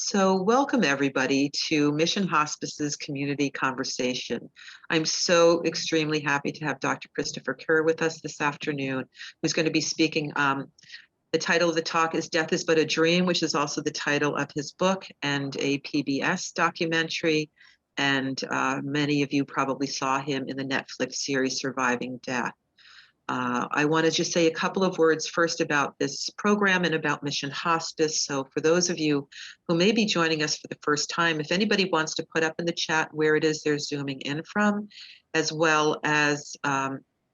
So welcome everybody to Mission Hospice's Community Conversation. I'm so extremely happy to have Dr. Christopher Kerr with us this afternoon, who's going to be speaking. The title of the talk is Death is But a Dream, which is also the title of his book and a PBS documentary. And many of you probably saw him in the Netflix series Surviving Death. I want to just say a couple of words first about this program and about Mission Hospice. So for those of you who may be joining us for the first time, if anybody wants to put up in the chat where it is they're zooming in from, as well as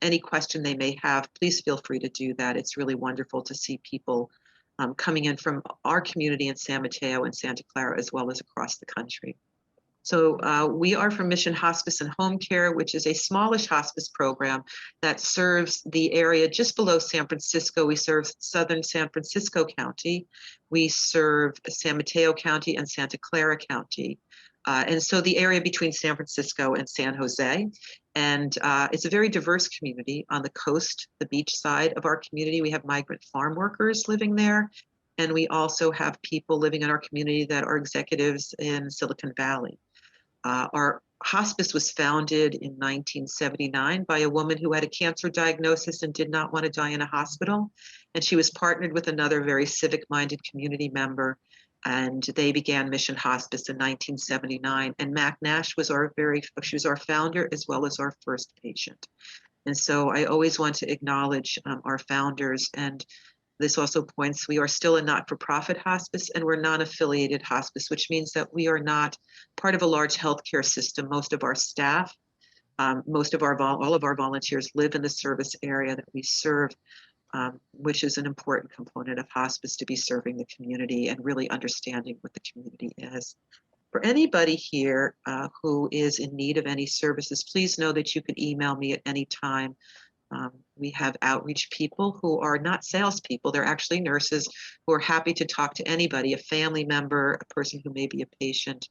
any question they may have, please feel free to do that. It's really wonderful to see people coming in from our community in San Mateo and Santa Clara, as well as across the country. So we are from Mission Hospice and Home Care, which is a smallish hospice program that serves the area just below San Francisco. We serve southern San Francisco County. We serve San Mateo County and Santa Clara County. And so the area between San Francisco and San Jose. And it's a very diverse community on the coast, the beach side of our community. We have migrant farm workers living there. And we also have people living in our community that are executives in Silicon Valley. Our hospice was founded in 1979 by a woman who had a cancer diagnosis and did not want to die in a hospital. And she was partnered with another very civic-minded community member. And they began Mission Hospice in 1979. And Mac Nash was she was our founder as well as our first patient. And so I always want to acknowledge our founders. And this also points, we are still a not-for-profit hospice and we're non-affiliated hospice, which means that we are not part of a large healthcare system. Most of our staff, all of our volunteers live in the service area that we serve, which is an important component of hospice, to be serving the community and really understanding what the community is. For anybody here who is in need of any services, please know that you can email me at any time. We have outreach people who are not salespeople. They're actually nurses who are happy to talk to anybody, a family member, a person who may be a patient,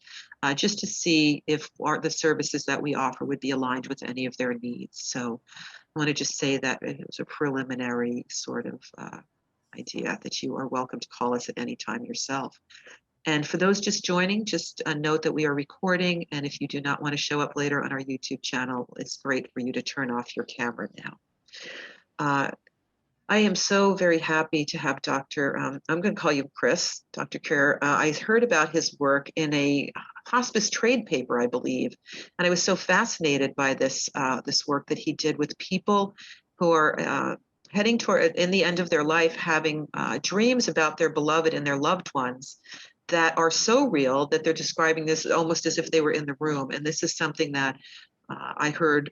just to see if the services that we offer would be aligned with any of their needs. So I want to just say that it was a preliminary sort of idea that you are welcome to call us at any time yourself. And for those just joining, just a note that we are recording. And if you do not want to show up later on our YouTube channel, it's great for you to turn off your camera now. I am so very happy to have Dr. I'm going to call you Chris, Dr. Kerr. I heard about his work in a hospice trade paper, I believe, and I was so fascinated by this work that he did with people who are heading toward, in the end of their life, having dreams about their beloved and their loved ones that are so real that they're describing this almost as if they were in the room. And this is something that I heard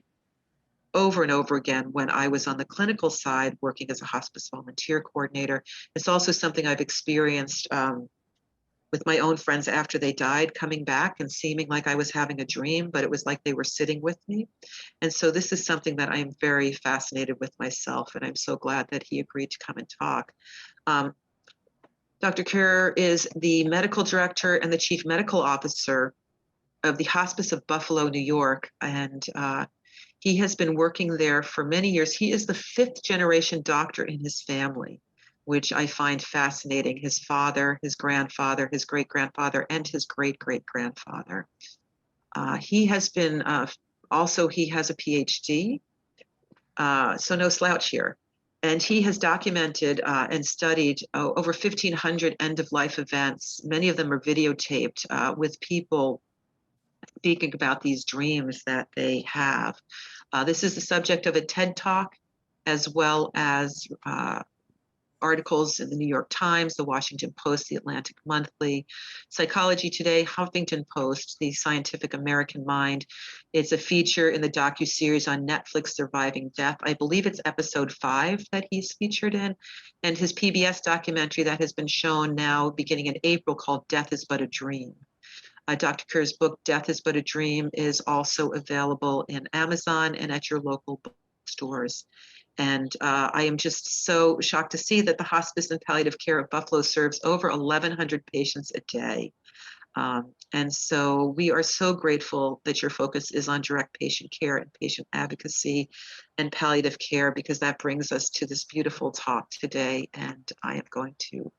over and over again when I was on the clinical side working as a hospice volunteer coordinator. It's also something I've experienced with my own friends after they died, coming back and seeming like I was having a dream, but it was like they were sitting with me. And so this is something that I'm very fascinated with myself, and I'm so glad that he agreed to come and talk. Dr. Kerr is the medical director and the chief medical officer of the Hospice of Buffalo, New York, and he has been working there for many years. He is the fifth generation doctor in his family, which I find fascinating. His father, his grandfather, his great-grandfather, and his great-great-grandfather. He has been, also he has a PhD, so no slouch here. And he has documented and studied over 1,500 end-of-life events. Many of them are videotaped with people speaking about these dreams that they have. This is the subject of a TED Talk, as well as articles in the New York Times, the Washington Post, the Atlantic Monthly, Psychology Today, Huffington Post, the Scientific American Mind. It's a feature in the docuseries on Netflix, Surviving Death. I believe it's episode 5 that he's featured in, and his PBS documentary that has been shown now beginning in April called Death is But a Dream. Dr. Kerr's book, Death is But a Dream, is also available in Amazon and at your local bookstores. And I am just so shocked to see that the Hospice and Palliative Care of Buffalo serves over 1,100 patients a day. And so we are so grateful that your focus is on direct patient care and patient advocacy and palliative care, because that brings us to this beautiful talk today. And I am going to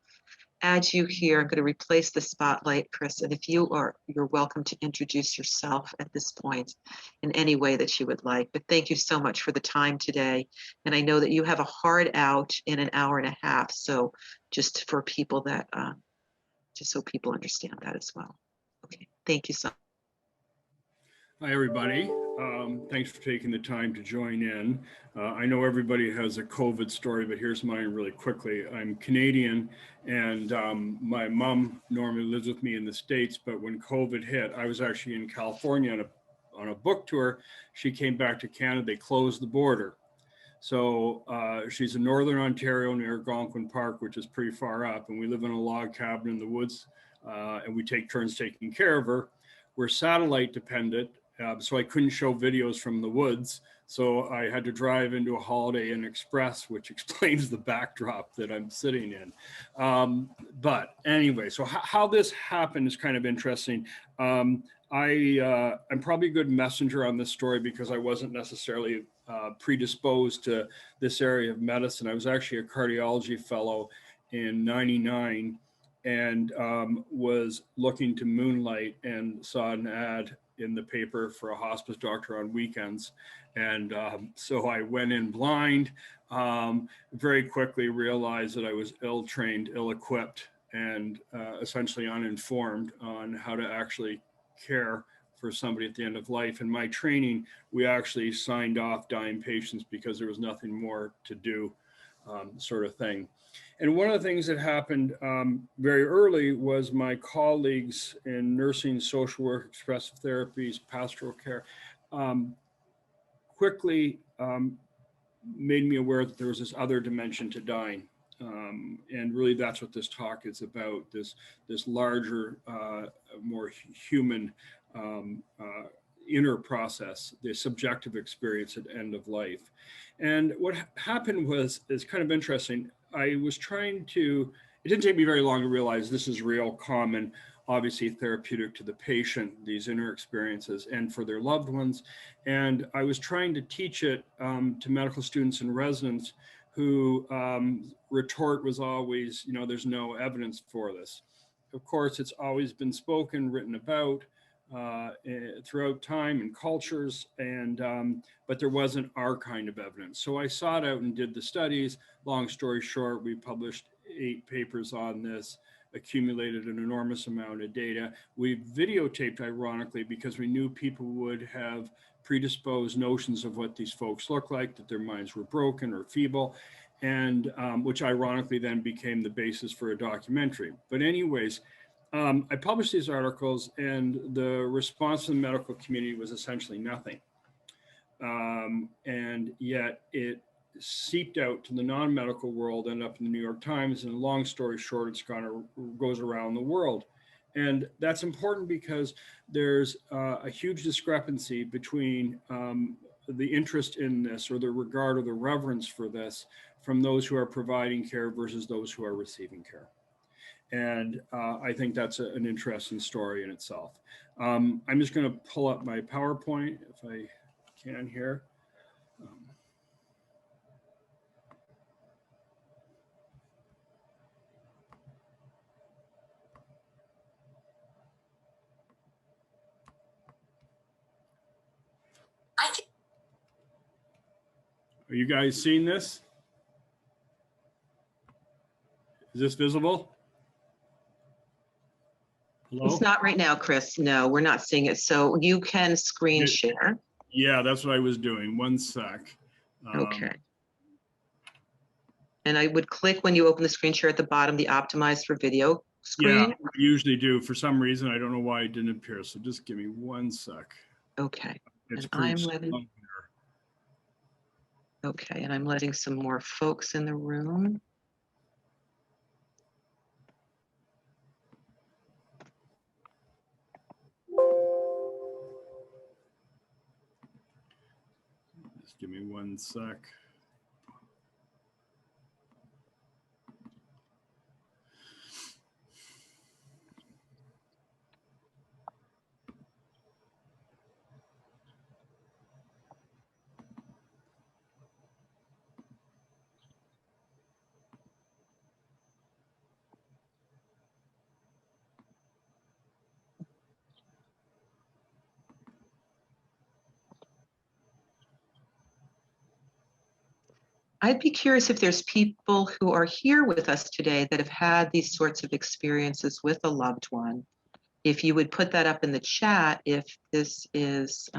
add you here. I'm going to replace the spotlight, Chris. And if you're welcome to introduce yourself at this point in any way that you would like. But thank you so much for the time today. And I know that you have a hard out in an hour and a half. So just for people that, just so people understand that as well. Okay, thank you so much. Hi, everybody. Thanks for taking the time to join in. I know everybody has a COVID story, but here's mine really quickly. I'm Canadian, and my mom normally lives with me in the States, but when COVID hit, I was actually in California on a book tour. She came back to Canada. They closed the border. So she's in Northern Ontario near Algonquin Park, which is pretty far up, and we live in a log cabin in the woods, and we take turns taking care of her. We're satellite dependent, so I couldn't show videos from the woods. So I had to drive into a Holiday Inn Express, which explains the backdrop that I'm sitting in. But anyway, so how this happened is kind of interesting. I'm probably a good messenger on this story because I wasn't necessarily predisposed to this area of medicine. I was actually a cardiology fellow in '99 and was looking to moonlight and saw an ad in the paper for a hospice doctor on weekends. And so I went in blind, very quickly realized that I was ill-trained, ill-equipped, and essentially uninformed on how to actually care for somebody at the end of life. In my training, we actually signed off dying patients because there was nothing more to do, sort of thing. And one of the things that happened very early was my colleagues in nursing, social work, expressive therapies, pastoral care, quickly made me aware that there was this other dimension to dying. And really that's what this talk is about, this larger, more human inner process, the subjective experience at end of life. And what happened is kind of interesting. I was trying to, it didn't take me very long to realize this is real, common, obviously therapeutic to the patient, these inner experiences, and for their loved ones. And I was trying to teach it to medical students and residents who retort was always, there's no evidence for this. Of course, it's always been spoken, written about throughout time and cultures, and but there wasn't our kind of evidence. So I sought out and did the studies. Long story short, we published 8 papers on this, accumulated an enormous amount of data. We videotaped, ironically, because we knew people would have predisposed notions of what these folks look like, that their minds were broken or feeble, and which ironically then became the basis for a documentary. But anyways, I published these articles, and the response from the medical community was essentially nothing. And yet it seeped out to the non-medical world, ended up in the New York Times, and long story short, it's goes around the world. And that's important because there's a huge discrepancy between the interest in this, or the regard or the reverence for this, from those who are providing care versus those who are receiving care. And I think that's an interesting story in itself. I'm just going to pull up my PowerPoint if I can here. Are you guys seeing this? Is this visible? Hello? It's not right now, Chris. No, we're not seeing it. So you can screen share. Yeah, that's what I was doing. One sec. Okay. And I would click when you open the screen share at the bottom, the optimized for video screen. Yeah, I usually do. For some reason, I don't know why it didn't appear. So just give me one sec. Okay. It's and pretty I'm slow letting, here. okay, and I'm letting some more folks in the room. Just give me one sec. I'd be curious if there's people who are here with us today that have had these sorts of experiences with a loved one. If you would put that up in the chat, if this is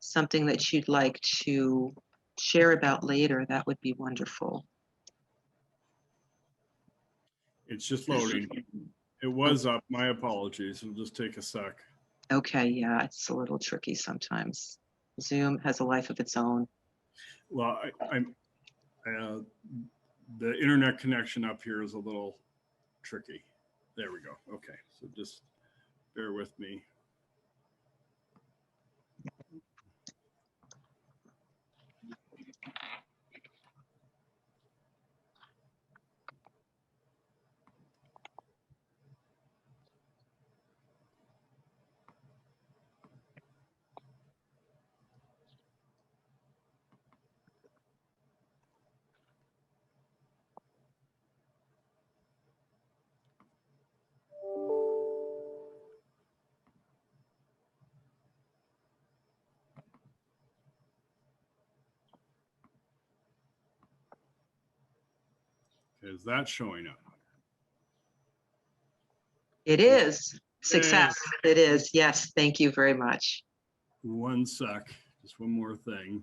something that you'd like to share about later, that would be wonderful. It's just loading. It was up. My apologies. It'll just take a sec. Okay, yeah, it's a little tricky sometimes. Zoom has a life of its own. Well, the internet connection up here is a little tricky. There we go. Okay, so just bear with me. Is that showing up? It is. Success. It is. Yes. Thank you very much. One sec. Just one more thing.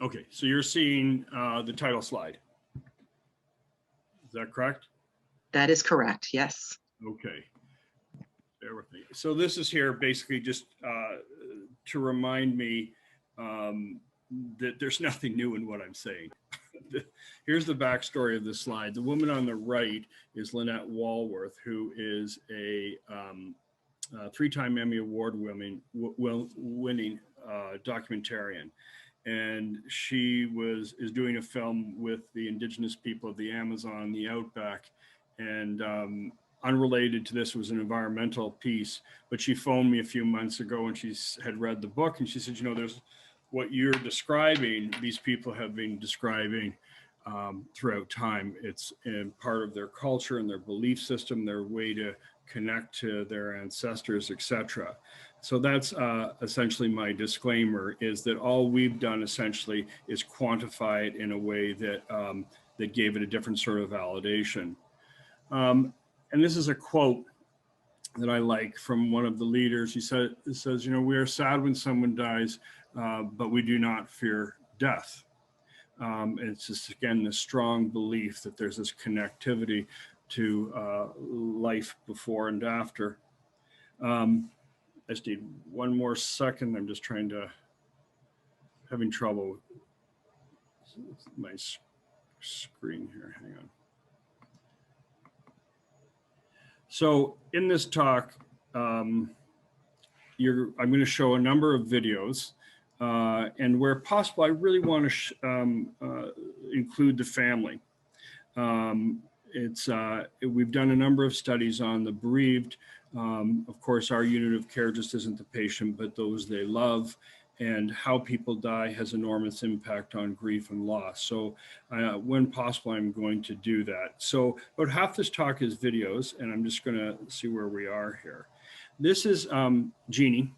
Okay, so you're seeing the title slide. Is that correct? That is correct. Yes. Okay. Bear with me. So this is here basically just to remind me that there's nothing new in what I'm saying. Here's the backstory of this slide. The woman on the right is Lynette Walworth, who is a 3-time Emmy Award winning documentarian. And she is doing a film with the indigenous people of the Amazon, the Outback, and unrelated to this was an environmental piece, but she phoned me a few months ago and she had read the book and she said, you know, there's what you're describing, these people have been describing throughout time. It's in part of their culture and their belief system, their way to connect to their ancestors, etc. So that's essentially my disclaimer, is that all we've done essentially is quantify it in a way that that gave it a different sort of validation. And this is a quote that I like from one of the leaders. He says, you know, we are sad when someone dies, but we do not fear death. It's just, again, this strong belief that there's this connectivity to life before and after. I just need one more second. I'm just having trouble with my screen here. Hang on. So in this talk, I'm going to show a number of videos, and where possible, I really want to include the family. We've done a number of studies on the bereaved. Of course, our unit of care just isn't the patient, but those they love, and how people die has enormous impact on grief and loss. So when possible, I'm going to do that. So about half this talk is videos, and I'm just going to see where we are here. This is Jeannie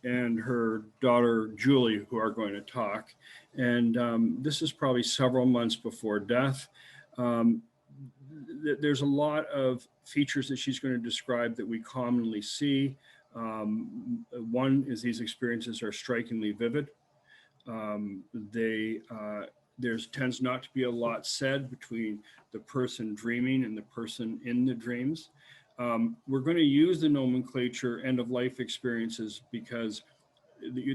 and her daughter, Julie, who are going to talk. And this is probably several months before death. There's a lot of features that she's going to describe that we commonly see. One is these experiences are strikingly vivid. There tends not to be a lot said between the person dreaming and the person in the dreams. We're going to use the nomenclature end-of-life experiences because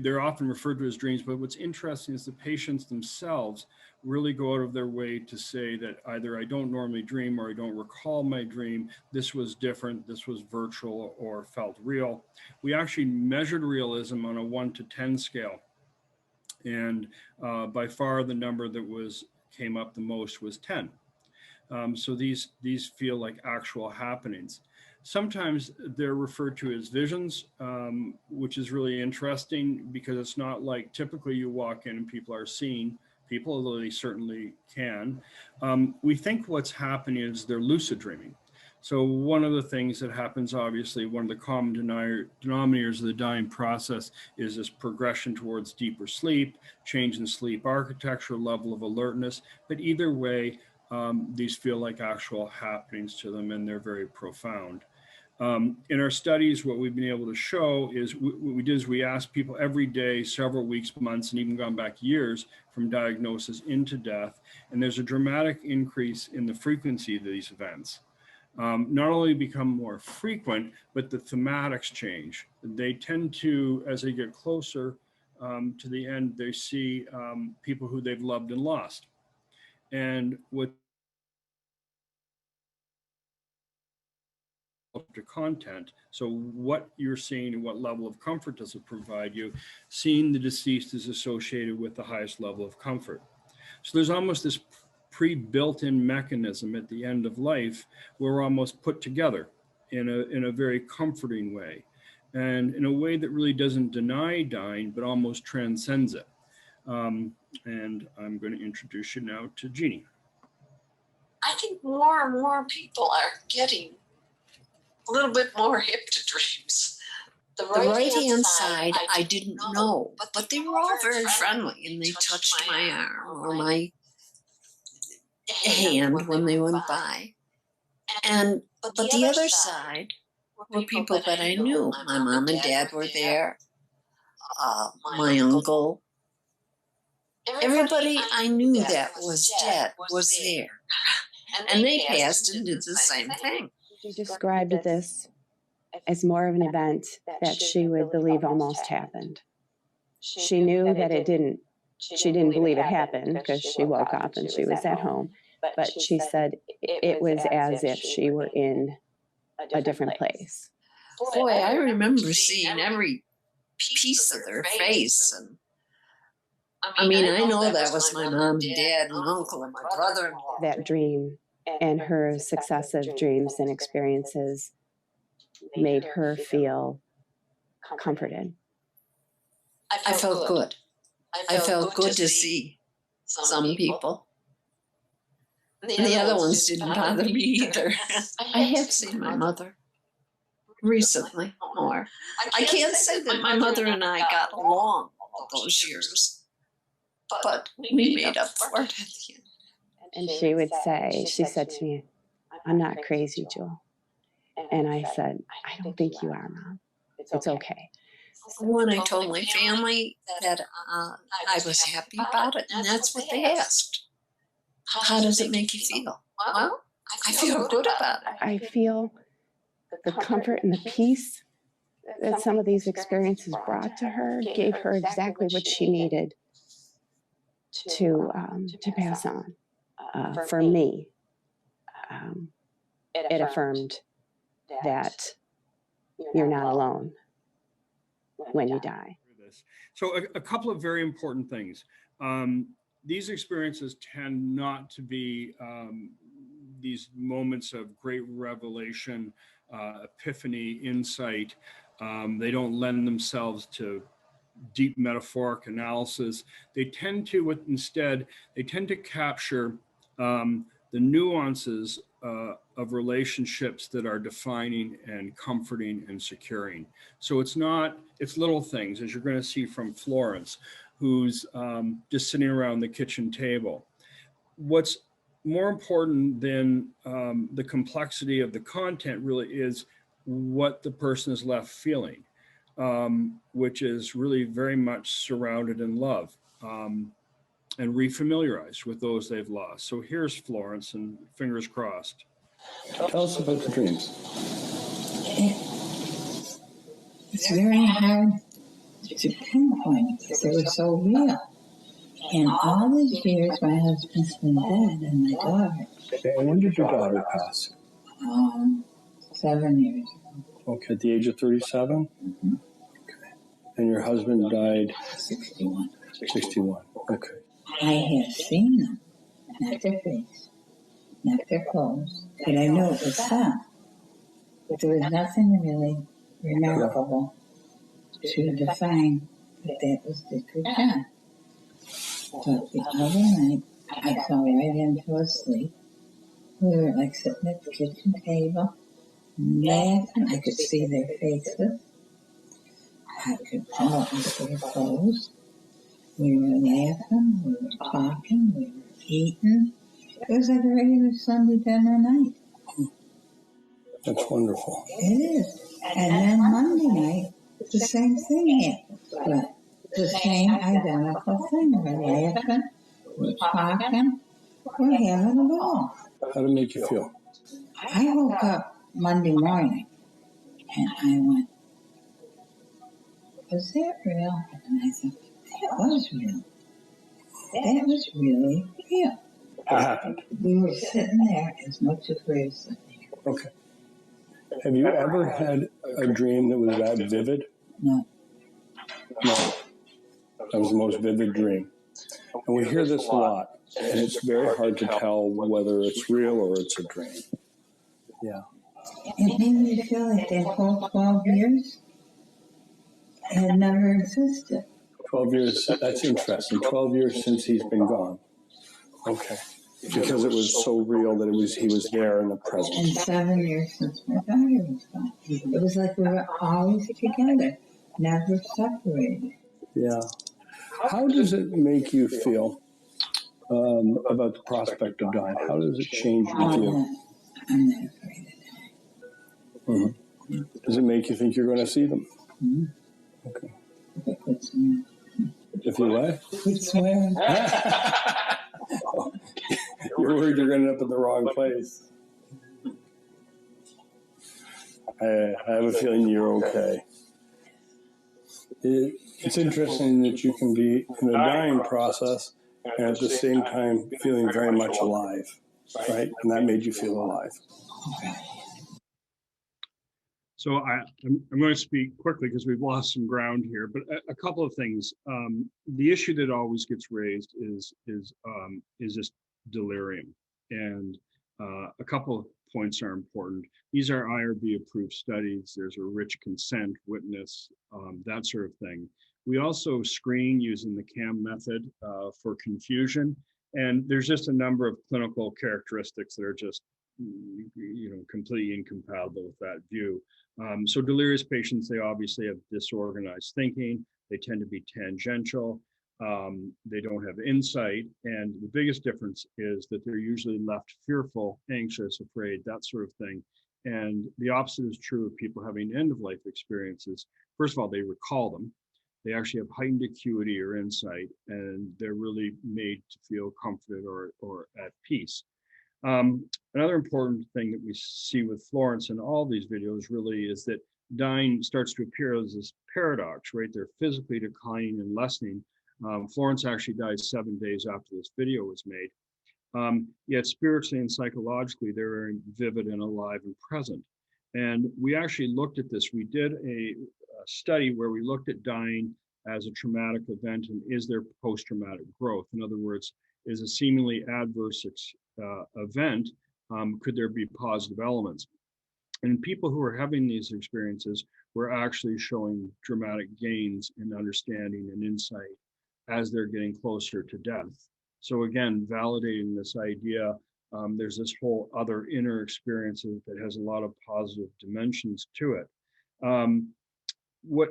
they're often referred to as dreams, but what's interesting is the patients themselves really go out of their way to say that either I don't normally dream or I don't recall my dream, this was different, this was virtual or felt real. We actually measured realism on a 1 to 10 scale. And by far the number that came up the most was 10. So these feel like actual happenings. Sometimes they're referred to as visions, which is really interesting because it's not like typically you walk in and people are seeing people, although they certainly can. We think what's happening is they're lucid dreaming. So one of the things that happens, obviously, one of the common denominators of the dying process is this progression towards deeper sleep, change in sleep architecture, level of alertness. But either way, these feel like actual happenings to them, and they're very profound. In our studies, what we've been able to show is what we did is we asked people every day, several weeks, months, and even gone back years from diagnosis into death. And there's a dramatic increase in the frequency of these events. Not only become more frequent, but the thematics change. They tend to, as they get closer to the end, they see people who they've loved and lost. And what to content, so what you're seeing and what level of comfort does it provide you, seeing the deceased is associated with the highest level of comfort. So there's almost this pre-built-in mechanism at the end of life where we're almost put together in a very comforting way, and in a way that really doesn't deny dying, but almost transcends it. And I'm going to introduce you now to Jeannie. I think more and more people are getting a little bit more hip to dreams. The right-hand side, I didn't know, but they were all very friendly, and they touched my arm or my hand when they went by. But the other side were people that I knew. My mom and dad were there, my uncle. Everybody I knew that was dead was there. And they passed and did the same thing. She described this as more of an event that she would believe almost happened. She knew that it didn't. She didn't believe it happened because she woke up and she was at home. But she said it was as if she were in a different place. Boy, I remember seeing every piece of their face. And I mean, I know that was my mom and dad and uncle and my brother-in-law. That dream and her successive dreams and experiences made her feel comforted. I felt good. I felt good to see some people. And the other ones didn't bother me either. I have seen my mother recently more. I can't say that my mother and I got along all those years, but we made up for it at the end. And she would say, she said to me, "I'm not crazy, Jewel." And I said, "I don't think you are, Mom. It's okay." When I told my family that I was happy about it, and that's what they asked. How does it make you feel? Well, I feel good about it. I feel the comfort and the peace that some of these experiences brought to her gave her exactly what she needed to pass on. For me, it affirmed that you're not alone when you die. So a couple of very important things. These experiences tend not to be these moments of great revelation, epiphany, insight. They don't lend themselves to deep metaphoric analysis. They tend to, instead, they tend to capture the nuances of relationships that are defining and comforting and securing. So it's little things, as you're going to see from Florence, who's just sitting around the kitchen table. What's more important than the complexity of the content really is what the person is left feeling, which is really very much surrounded in love and refamiliarized with those they've lost. So here's Florence, and fingers crossed. Tell us about the dreams. It's very hard to pinpoint because they were so real. And all these years, my husband's been dead and my daughter. And when did your daughter pass? 7 years ago. Okay, at the age of 37? Mm-hmm. Okay. And your husband died? 61. 61, okay. I have seen them, not their face, not their clothes, but I knew it was them. But there was nothing really remarkable to define that that was District John. But the other night, I fell right into a sleep. We were like sitting at the kitchen table, laughing. I could see their faces. I could tell it was their clothes. We were laughing, we were talking, we were eating. It was like a regular Sunday dinner night. That's wonderful. It is. And then Monday night, the same thing happened. But the same identical thing. We're laughing, we're talking, we're having a ball. How did it make you feel? I woke up Monday morning and I went, was that real? And I thought, that was real. That was really real. What happened? We were sitting there as much as we were sitting there. Okay. Have you ever had a dream that was that vivid? No. No. That was the most vivid dream. And we hear this a lot, and it's very hard to tell whether it's real or it's a dream. Yeah. It made me feel like that whole 12 years had never existed. 12 years, that's interesting. 12 years since he's been gone. Okay. Because it was so real that he was there in the present. And 7 years since my daughter was gone. It was like we were always together, never separated. Yeah. How does it make you feel about the prospect of dying? How does it change you? I'm not afraid of dying. Mm-hmm. Does it make you think you're going to see them? Mm-hmm. Okay. I quit swearing. If you what? Quit swearing. You're worried you're going to end up in the wrong place. I have a feeling you're okay. It's interesting that you can be in the dying process and at the same time feeling very much alive, right? And that made you feel alive. So I'm going to speak quickly because we've lost some ground here, but a couple of things. The issue that always gets raised is this delirium, and a couple of points are important. These are IRB approved studies. There's a rich consent, witness, that sort of thing. We also screen using the CAM method for confusion, and there's just a number of clinical characteristics that are just completely incompatible with that view. So delirious patients, they obviously have disorganized thinking. They tend to be tangential. They don't have insight. And the biggest difference is that they're usually left fearful, anxious, afraid, that sort of thing. And the opposite is true of people having end-of-life experiences. First of all, they recall them. They actually have heightened acuity or insight, and they're really made to feel comforted or at peace. Another important thing that we see with Florence in all these videos really is that dying starts to appear as this paradox, right? They're physically declining and lessening. Florence actually died 7 days after this video was made. Yet spiritually and psychologically, they're very vivid and alive and present. And we actually looked at this. We did a study where we looked at dying as a traumatic event and is there post-traumatic growth? In other words, is a seemingly adverse event, could there be positive elements? And people who are having these experiences were actually showing dramatic gains in understanding and insight as they're getting closer to death. So again, validating this idea, there's this whole other inner experience that has a lot of positive dimensions to it. What,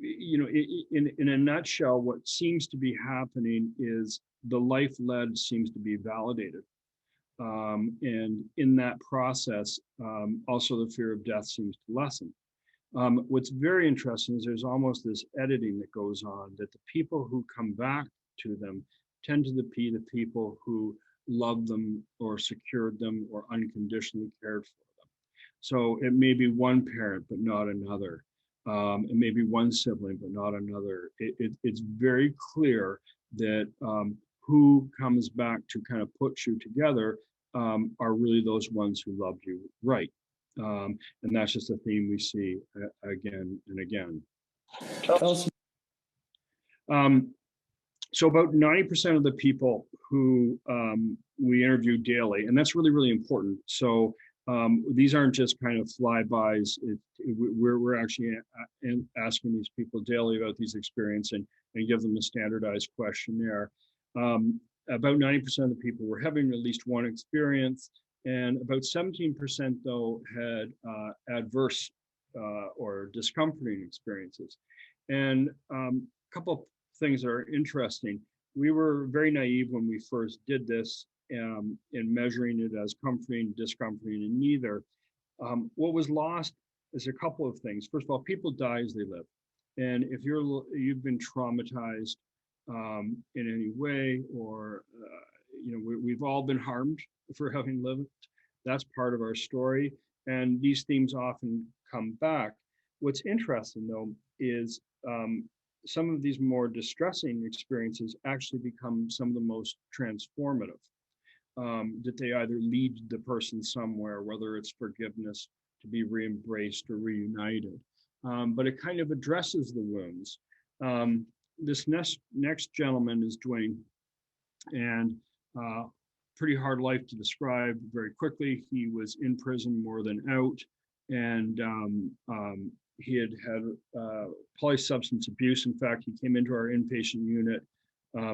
in a nutshell, what seems to be happening is the life led seems to be validated. And in that process, also the fear of death seems to lessen. What's very interesting is there's almost this editing that goes on, that the people who come back to them tend to be the people who loved them or secured them or unconditionally cared for them. So it may be one parent, but not another. It may be one sibling, but not another. It's very clear that who comes back to kind of put you together are really those ones who loved you right. And that's just a theme we see again and again. Tell us. So about 90% of the people who we interview daily, and that's really, really important. So these aren't just kind of flybys. We're actually asking these people daily about these experiences and give them a standardized questionnaire. About 90% of the people were having at least one experience, And about 17% though had adverse or discomforting experiences. And a couple of things that are interesting. We were very naive when we first did this in measuring it as comforting, discomforting, and neither. What was lost is a couple of things. First of all, people die as they live. And if you've been traumatized in any way, or we've all been harmed for having lived. That's part of our story, and these themes often come back. What's interesting though is some of these more distressing experiences actually become some of the most transformative. That they either lead the person somewhere, whether it's forgiveness, to be re-embraced or reunited. But it kind of addresses the wounds. This next gentleman is Dwayne, and pretty hard life to describe very quickly. He was in prison more than out, and he had polysubstance abuse. In fact, he came into our inpatient unit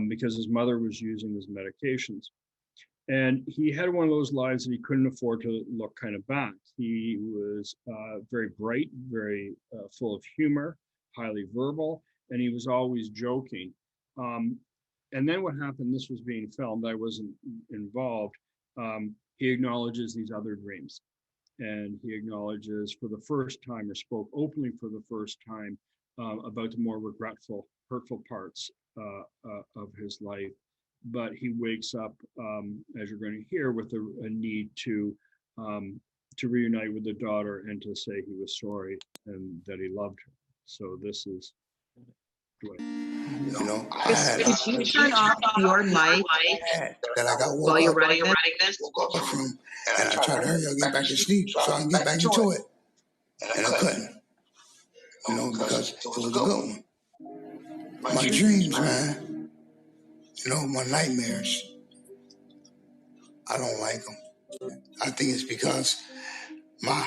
because his mother was using his medications. And he had one of those lives that he couldn't afford to look kind of back. He was very bright, very full of humor, highly verbal, and he was always joking. And then what happened, this was being filmed, I wasn't involved, he acknowledges these other dreams. And he acknowledges for the first time, or spoke openly for the first time, about the more regretful, hurtful parts of his life. But he wakes up, as you're going to hear, with a need to reunite with the daughter and to say he was sorry and that he loved her. So this is Dwayne. You know, Could you turn off your mic that I got while you're running this? woke up from, and I tried to hurry up, get back to sleep so I can get back into it. And I couldn't, because it was a good one. My dreams, man. My nightmares, I don't like them. I think it's because my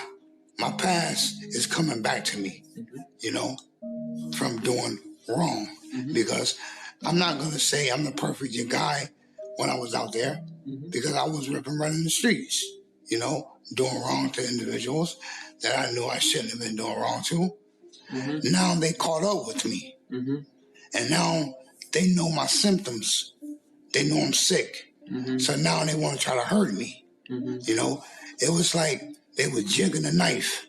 past is coming back to me, from doing wrong. Because I'm not going to say I'm the perfect guy when I was out there, because I was running the streets, doing wrong to individuals that I knew I shouldn't have been doing wrong to. Now they caught up with me. And now they know my symptoms. They know I'm sick. So now they want to try to hurt me. It was like they were jigging a knife,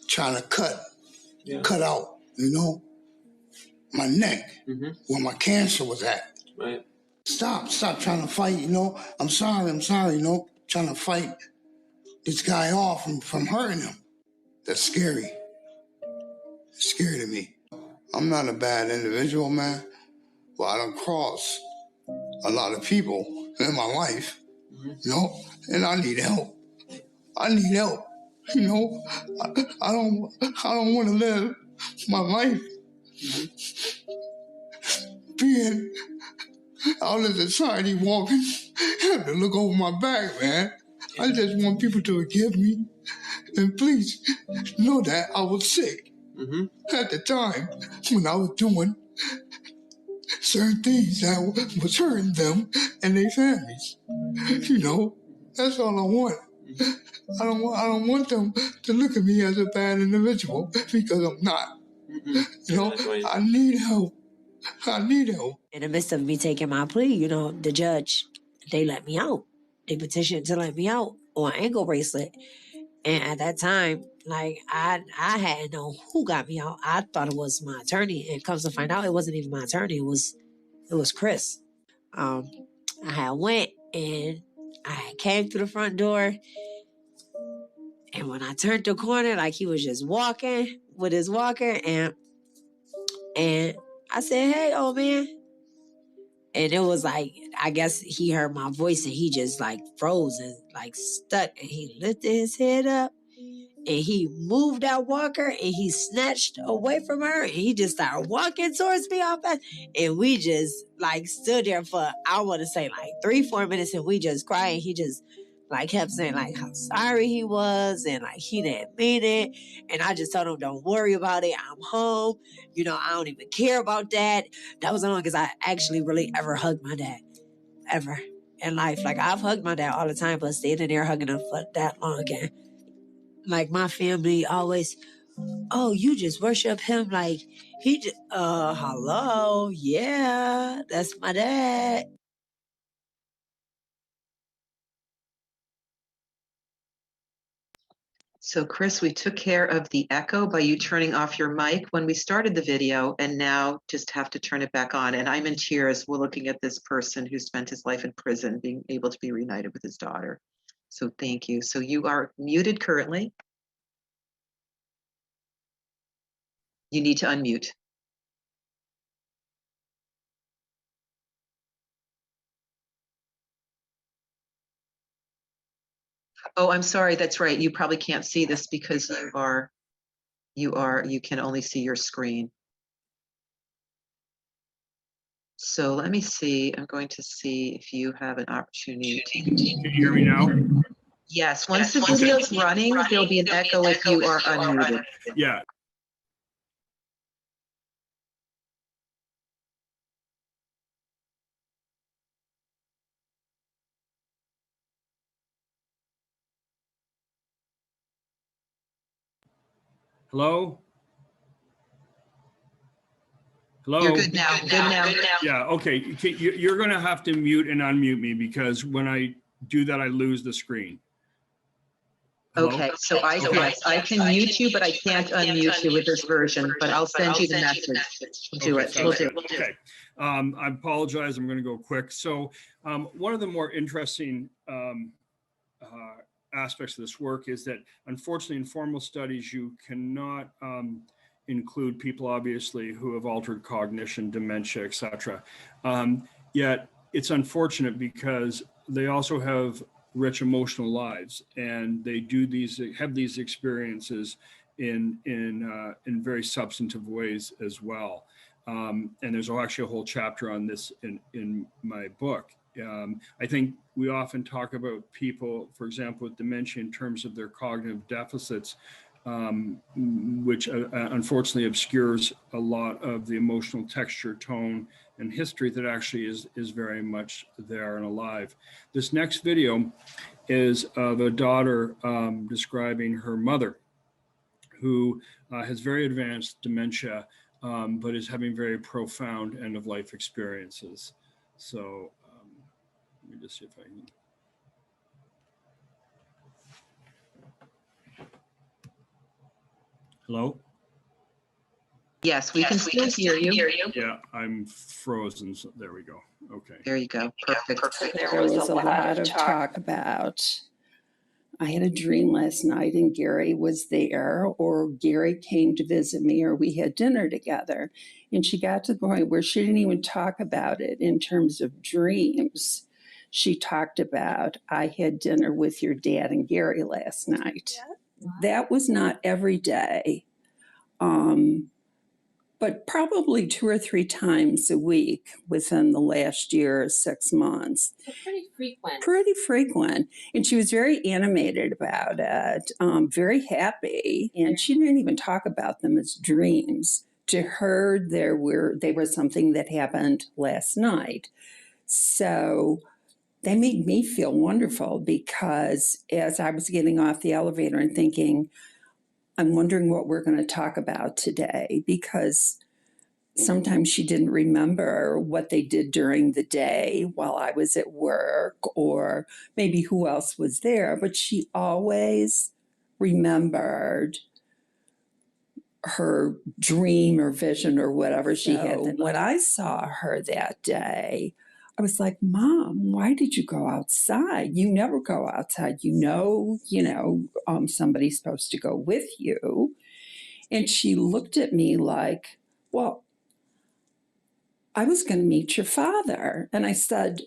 trying to cut out, my neck, where my cancer was at. Right. Stop trying to fight, I'm sorry, trying to fight this guy off from hurting him. That's scary. It's scary to me. I'm not a bad individual, man. Well, I don't cross a lot of people in my life, and I need help. I need help, I don't want to live my life being out in society walking, have to look over my back, man. I just want people to forgive me, and please know that I was sick at the time when I was doing certain things that was hurting them and their families. That's all I want. I don't want them to look at me as a bad individual, because I'm not. I need help. I need help. In the midst of me taking my plea, the judge, they let me out. They petitioned to let me out on an ankle bracelet. And at that time, I hadn't known who got me out. I thought it was my attorney, and comes to find out it wasn't even my attorney. It was Chris. I had went and I came through the front door, and when I turned the corner, he was just walking with his walker, and I said, "Hey, old man." And it was I guess he heard my voice, and he just froze and stuck, and he lifted his head up, and he moved that walker, and he snatched away from her, and he just started walking towards me off that. And we just stood there for, I want to say 3-4 minutes, and we just cried. And he just kept saying how sorry he was, and he didn't mean it. And I just told him, don't worry about it. I'm home. I don't even care about that. That was the longest I actually really ever hugged my dad. Ever. in life. Like, I've hugged my dad all the time, but standing there hugging him for that long, and like my family always, oh, you just worship him like he just, hello, yeah, that's my dad. So Chris, we took care of the echo by you turning off your mic when we started the video, and now just have to turn it back on. And I'm in tears. We're looking at this person who spent his life in prison, being able to be reunited with his daughter. So thank you. So you are muted currently. You need to unmute. Oh, I'm sorry. That's right. You probably can't see this because you can only see your screen. So let me see. I'm going to see if you have an opportunity. Can you hear me now? Yes. Once the video's running, there'll be an echo if you are unmuted. Yeah. Hello? Hello? You're good now. Good now. Yeah, okay. You're going to have to mute and unmute me because when I do that, I lose the screen. Hello? Okay, so I can mute you, but I can't unmute you with this version, but I'll send you the message. We'll do it. We'll do it. Okay. I apologize. I'm going to go quick. So one of the more interesting aspects of this work is that, unfortunately, in formal studies, you cannot include people, obviously, who have altered cognition, dementia, etc. Yet it's unfortunate because they also have rich emotional lives, and they have these experiences in very substantive ways as well. And there's actually a whole chapter on this in my book. I think we often talk about people, for example, with dementia in terms of their cognitive deficits, which unfortunately obscures a lot of the emotional texture, tone, and history that actually is very much there and alive. This next video is of a daughter describing her mother, who has very advanced dementia, but is having very profound end-of-life experiences. So let me just see if I can. Hello? Yes, we can still hear you. Yeah, I'm frozen. So there we go. Okay. There you go. Perfect. There was a lot of talk about, I had a dream last night and Gary was there, or Gary came to visit me, or we had dinner together. And she got to the point where she didn't even talk about it in terms of dreams. She talked about, I had dinner with your dad and Gary last night. That was not every day, but probably 2 or 3 times a week within the last year or 6 months. So pretty frequent. Pretty frequent. And she was very animated about it, very happy. And she didn't even talk about them as dreams. To her, they were something that happened last night. So they made me feel wonderful, because as I was getting off the elevator and thinking, I'm wondering what we're going to talk about today, because sometimes she didn't remember what they did during the day while I was at work, or maybe who else was there, but she always remembered her dream or vision or whatever she had. When I saw her that day, I was like, Mom, why did you go outside? You never go outside. Somebody's supposed to go with you. And she looked at me like, well, I was going to meet your father. And I said,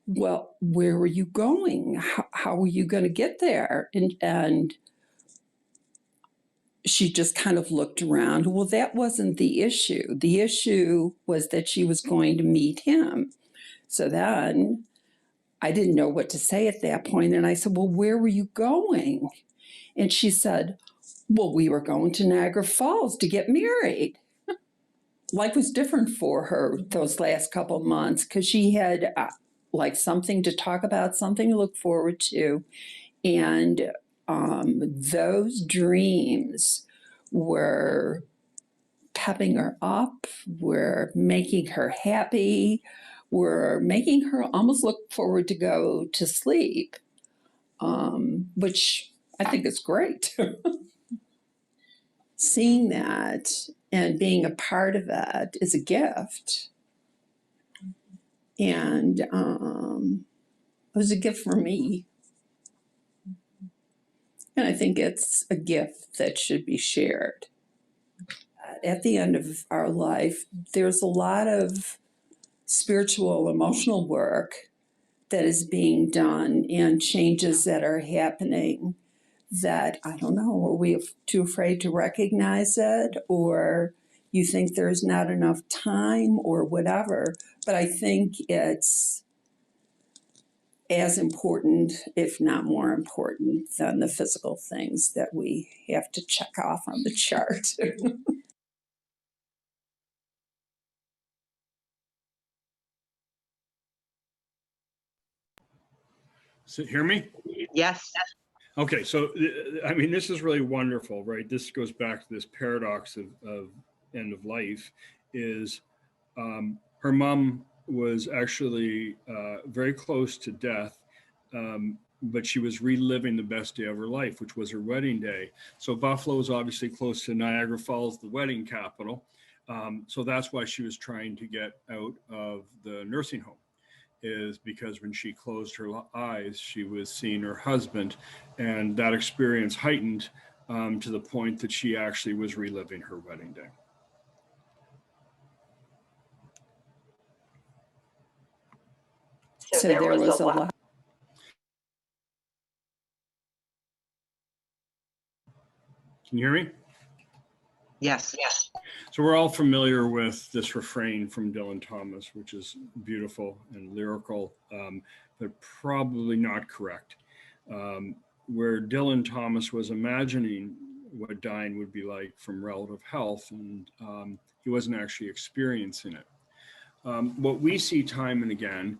well, where were you going? How were you going to get there? And she just kind of looked around. Well, that wasn't the issue. The issue was that she was going to meet him. So then I didn't know what to say at that point. And I said, well, where were you going? And she said, well, we were going to Niagara Falls to get married. Life was different for her those last couple months, because she had like something to talk about, something to look forward to. And those dreams were pepping her up, were making her happy, were making her almost look forward to go to sleep, which I think is great. Seeing that and being a part of it is a gift. And it was a gift for me. And I think it's a gift that should be shared. At the end of our life, there's a lot of spiritual, emotional work that is being done and changes that are happening that, I don't know, are we too afraid to recognize it, or you think there's not enough time or whatever? But I think it's as important, if not more important, than the physical things that we have to check off on the chart. So, hear me? Yes. Okay, so I mean, this is really wonderful, right? This goes back to this paradox of end of life. Is her mom was actually very close to death, but she was reliving the best day of her life, which was her wedding day. So Buffalo is obviously close to Niagara Falls, the wedding capital. So that's why she was trying to get out of the nursing home, is because when she closed her eyes, she was seeing her husband, and that experience heightened to the point that she actually was reliving her wedding day. So there was a lot. Can you hear me? Yes. So we're all familiar with this refrain from Dylan Thomas, which is beautiful and lyrical, but probably not correct. Where Dylan Thomas was imagining what dying would be like from relative health, and he wasn't actually experiencing it. What we see time and again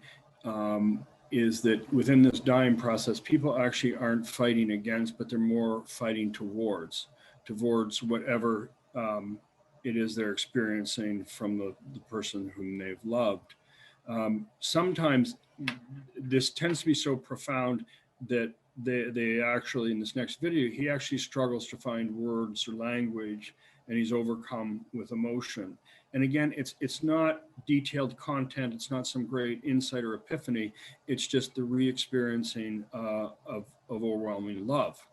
is that within this dying process, people actually aren't fighting against, but they're more fighting towards whatever it is they're experiencing from the person whom they've loved. Sometimes this tends to be so profound that they actually, in this next video, he actually struggles to find words or language, and he's overcome with emotion. And again, it's not detailed content. It's not some great insight or epiphany. It's just the re-experiencing of overwhelming love.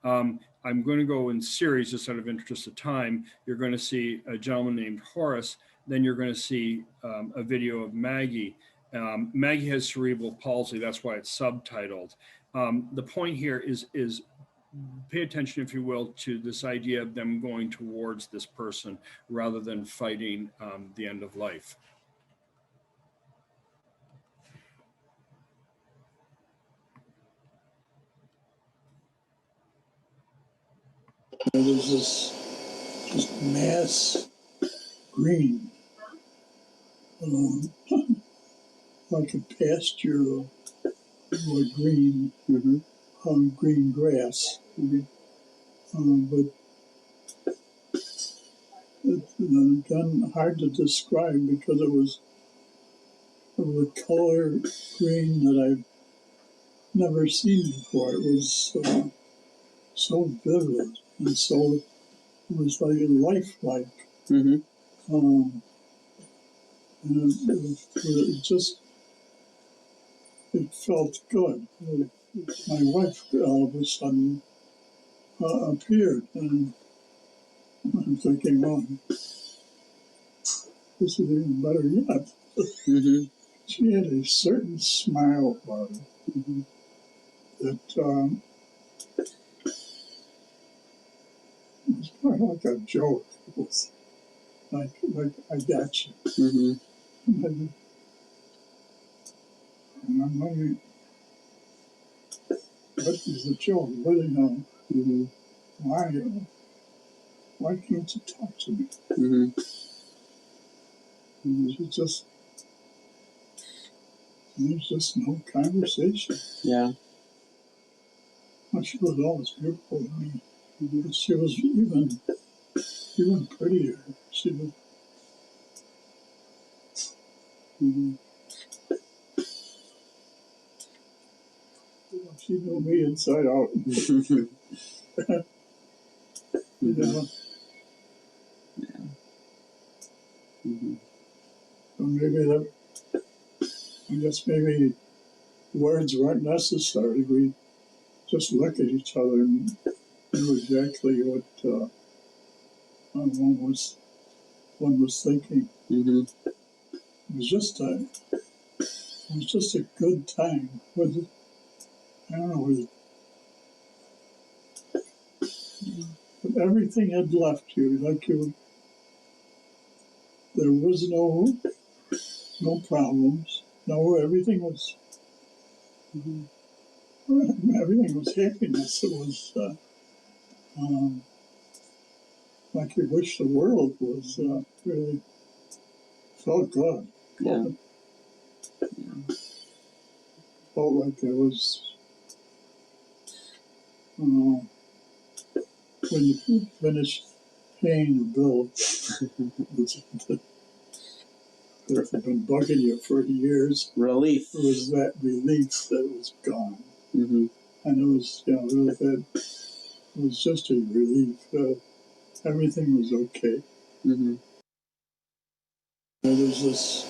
I'm going to go in series just out of interest of time. You're going to see a gentleman named Horace. Then you're going to see a video of Maggie. Maggie has cerebral palsy. That's why it's subtitled. The point here is pay attention, if you will, to this idea of them going towards this person rather than fighting the end of life. There's this mass green, like a pasture of green, green grass. But it's again hard to describe because it was a color green that I've never seen before. It was so vivid and so, it was like lifelike. And it just, it felt good. My wife all of a sudden appeared, and I'm thinking, well, this is even better yet. She had a certain smile about her that it was more like a joke. It was like I got you. And I'm wondering, what is the joke? What do you know? Why can't you talk to me? She just There's just no conversation. Yeah. Well, she was always beautiful to me. But she was even prettier. She was. Mm-hmm. She knew me inside out. You know. Yeah. Mm-hmm. So I guess maybe words weren't necessary. We just look at each other and knew exactly what one was thinking. Mm-hmm. It was just a good time. I don't know. But everything had left you. There was no problems. No, everything was. Mm-hmm. Everything was happiness. It was like you wish the world was really felt good. Yeah. Felt like there was, when you finish paying the bill that had been bugging you for years. Relief. It was that relief that was gone. Mm-hmm. And it was, it was just a relief. Everything was okay. Mm-hmm. There's this.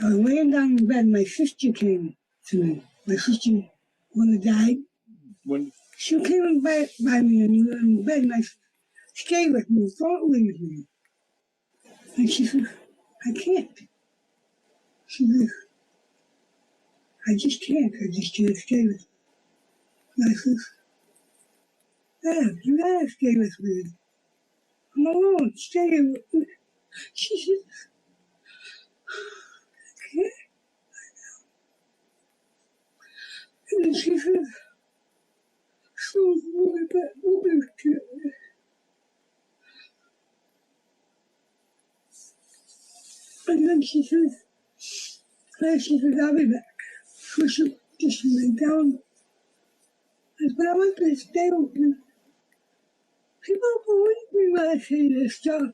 I was laying down in bed. My sister came to me. My sister, when I died, she came by me in bed, and I stay with me, don't leave me. And she said, I can't. She said, I just can't stay with you. And I said, Dad, you gotta stay with me. I'm alone, stay with me. She said, I can't. And then she said, so we'll be together. And then she said, I'll be back. So she just laid down. I said, I want to stay with you. People believe me when I say this stuff.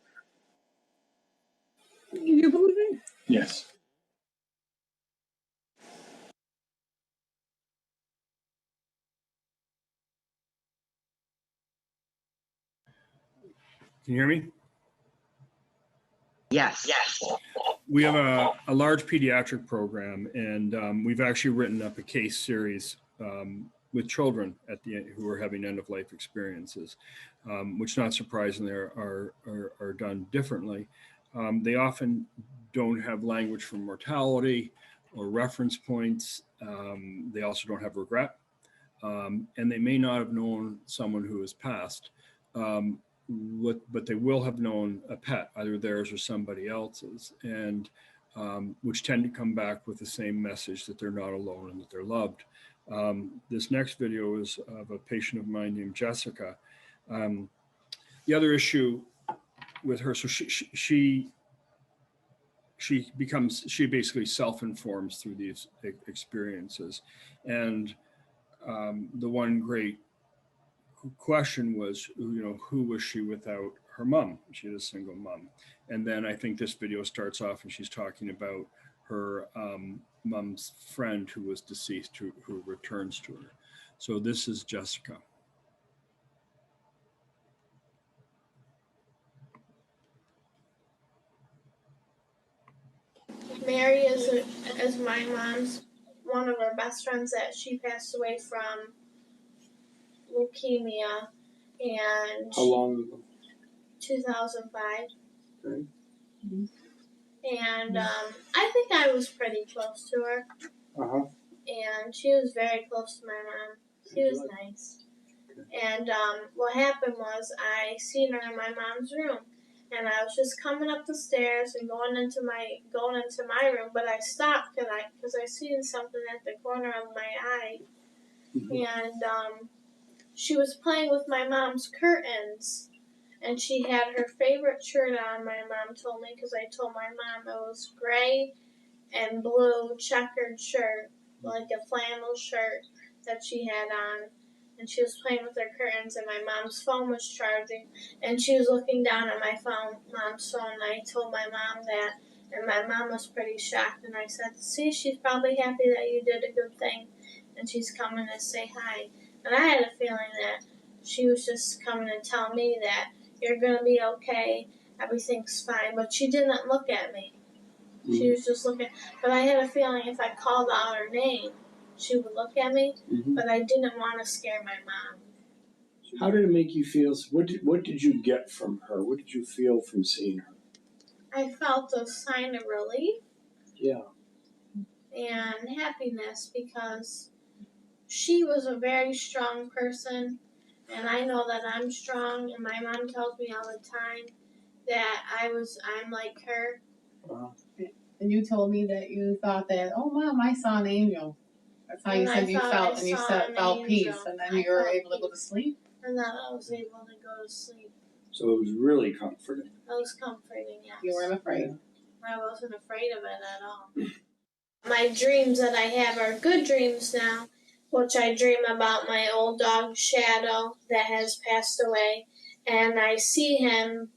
Do you believe it? Yes. Can you hear me? Yes. We have a large pediatric program, and we've actually written up a case series with children who are having end-of-life experiences, which, not surprisingly, are done differently. They often don't have language for mortality or reference points. They also don't have regret, and they may not have known someone who has passed. But they will have known a pet, either theirs or somebody else's, and which tend to come back with the same message that they're not alone and that they're loved. This next video is of a patient of mine named Jessica. The other issue with her, so she basically self-informs through these experiences, and the one great question was, who was she without her mom? She had a single mom. And then I think this video starts off and she's talking about her mom's friend who was deceased, who returns to her. So this is Jessica. Mary is my mom's, one of her best friends that she passed away from leukemia, and How long ago? 2005. Okay. And I think I was pretty close to her. Uh-huh. And she was very close to my mom. She was nice. Okay. And what happened was I seen her in my mom's room, and I was just coming up the stairs and going into my room, but I stopped because I seen something at the corner of my eye, and she was playing with my mom's curtains, and she had her favorite shirt on, my mom told me, because I told my mom it was gray and blue checkered shirt, like a flannel shirt that she had on. And she was playing with her curtains, and my mom's phone was charging, and she was looking down at my mom's phone, and I told my mom that, and my mom was pretty shocked, and I said, see, she's probably happy that you did a good thing, and she's coming to say hi. And I had a feeling that she was just coming to tell me that you're going to be okay, everything's fine, but she didn't look at me. She was just looking, but I had a feeling if I called out her name, she would look at me, but I didn't want to scare my mom. How did it make you feel? What did you get from her? What did you feel from seeing her? I felt a sign of relief. Yeah. And happiness, because she was a very strong person, and I know that I'm strong, and my mom tells me all the time that I'm like her. And you told me that you thought that, oh, Mom, I saw an angel. That's how you said you felt, and you felt peace, and then you were able to go to sleep. And then I was able to go to sleep. So it was really comforting. It was comforting, yes. You weren't afraid. I wasn't afraid of it at all. My dreams that I have are good dreams now, which I dream about my old dog Shadow that has passed away, and I see him,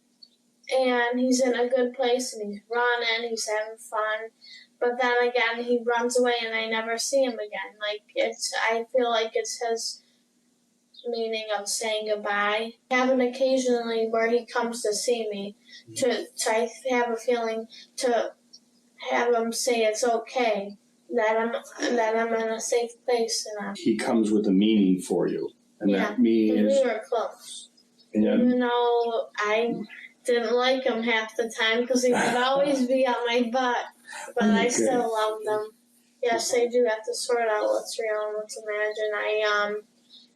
and he's in a good place, and he's running, he's having fun, but then again he runs away, and I never see him again. I feel like it's his meaning of saying goodbye. I have an occasionally where he comes to see me, to have a feeling to have him say it's okay, that I'm in a safe place. And he comes with a meaning for you, and that meaning is. We were close. And even though I didn't like him half the time because he would always be on my butt, but I still loved him. Yes, I do have to sort out what's real and what's imagined. I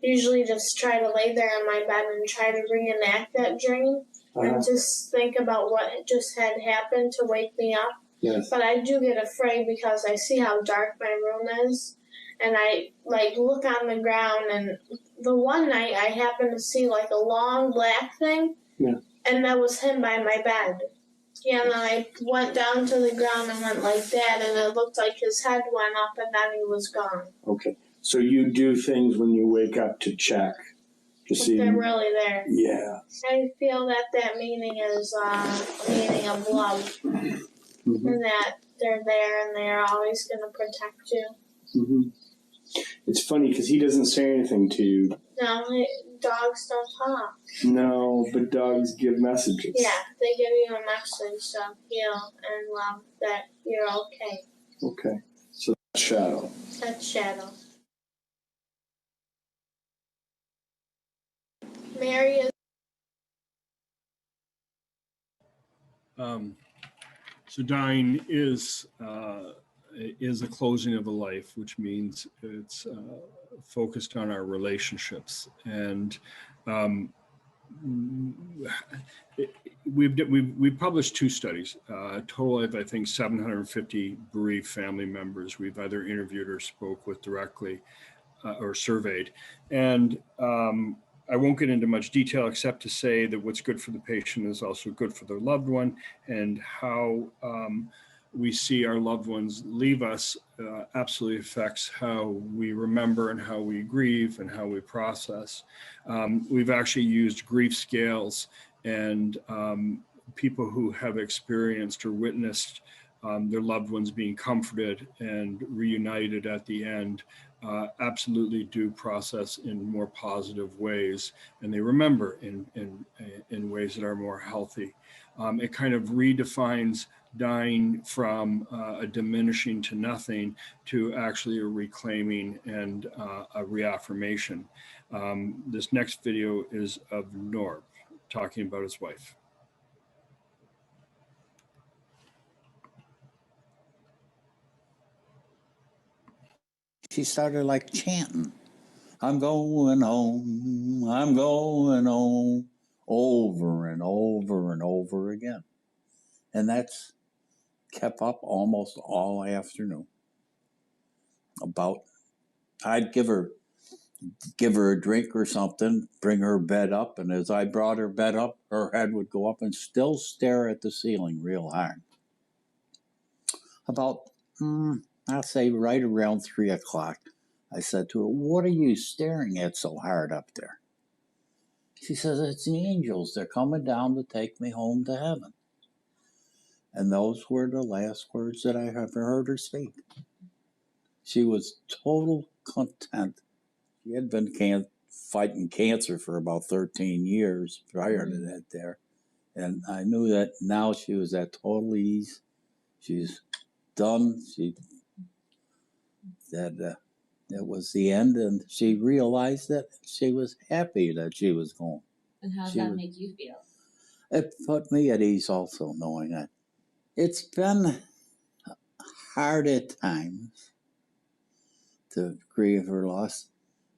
usually just try to lay there in my bed and try to reenact that dream and just think about what just had happened to wake me up. Yes. But I do get afraid because I see how dark my room is, and I look on the ground, and the one night I happened to see a long black thing, and that was him by my bed. Yeah, and then I went down to the ground and went like that, and it looked like his head went up, and then he was gone. Okay. So you do things when you wake up to check to see. They're really there. Yeah. I feel that meaning is meaning of love, and that they're there and they're always going to protect you. It's funny because he doesn't say anything to you. No, dogs don't talk. No, but dogs give messages. Yeah, they give you a message to heal and love that you're okay. Okay. So that's Shadow. That's Shadow. Mary is. So dying is a closing of a life, which means it's focused on our relationships. And we've published 2 studies, a total of, I think, 750 bereaved family members we've either interviewed or spoke with directly or surveyed. And I won't get into much detail except to say that what's good for the patient is also good for their loved one, and how we see our loved ones leave us absolutely affects how we remember and how we grieve and how we process. We've actually used grief scales, and people who have experienced or witnessed their loved ones being comforted and reunited at the end absolutely do process in more positive ways, and they remember in ways that are more healthy. It kind of redefines dying from a diminishing to nothing to actually a reclaiming and a reaffirmation. This next video is of Norb talking about his wife. She started chanting, I'm going home, I'm going home, over and over and over again. And that's kept up almost all afternoon. I'd give her give her a drink or something, bring her bed up, and as I brought her bed up, her head would go up and still stare at the ceiling real hard. About, I'll say right around 3 o'clock, I said to her, "What are you staring at so hard up there?" She says, "It's the angels. They're coming down to take me home to heaven." And those were the last words that I ever heard her speak. She was total content. She had been fighting cancer for about 13 years prior to that there. And I knew that now she was at total ease. She's done. It was the end, and she realized that she was happy that she was gone. And how does that make you feel? It put me at ease also, knowing that. It's been hard at times to grieve her loss,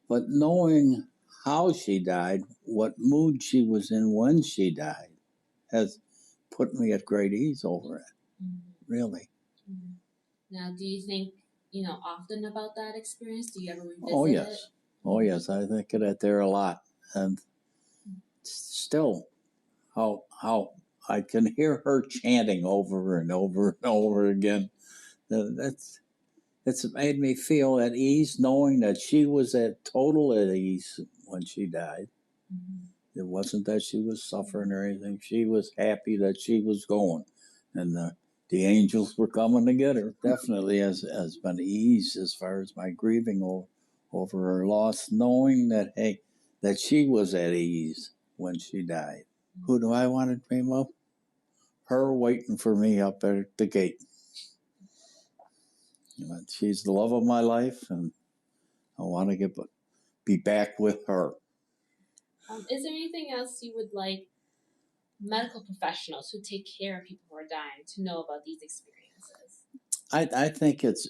but knowing how she died, what mood she was in when she died, has put me at great ease over it, really. Now, do you think, often about that experience? Do you ever revisit Oh, yes. it? Oh, yes, I think of it there a lot. And still, how I can hear her chanting over and over and over again. It's made me feel at ease knowing that she was at total at ease when she died. It wasn't that she was suffering or anything. She was happy that she was going. And the angels were coming to get her. Definitely has been ease as far as my grieving over her loss, knowing that, hey, that she was at ease when she died. Who do I want to dream of? Her waiting for me up at the gate. She's the love of my life, and I want to be back with her. Is there anything else you would like medical professionals who take care of people who are dying to know about these experiences? I think it's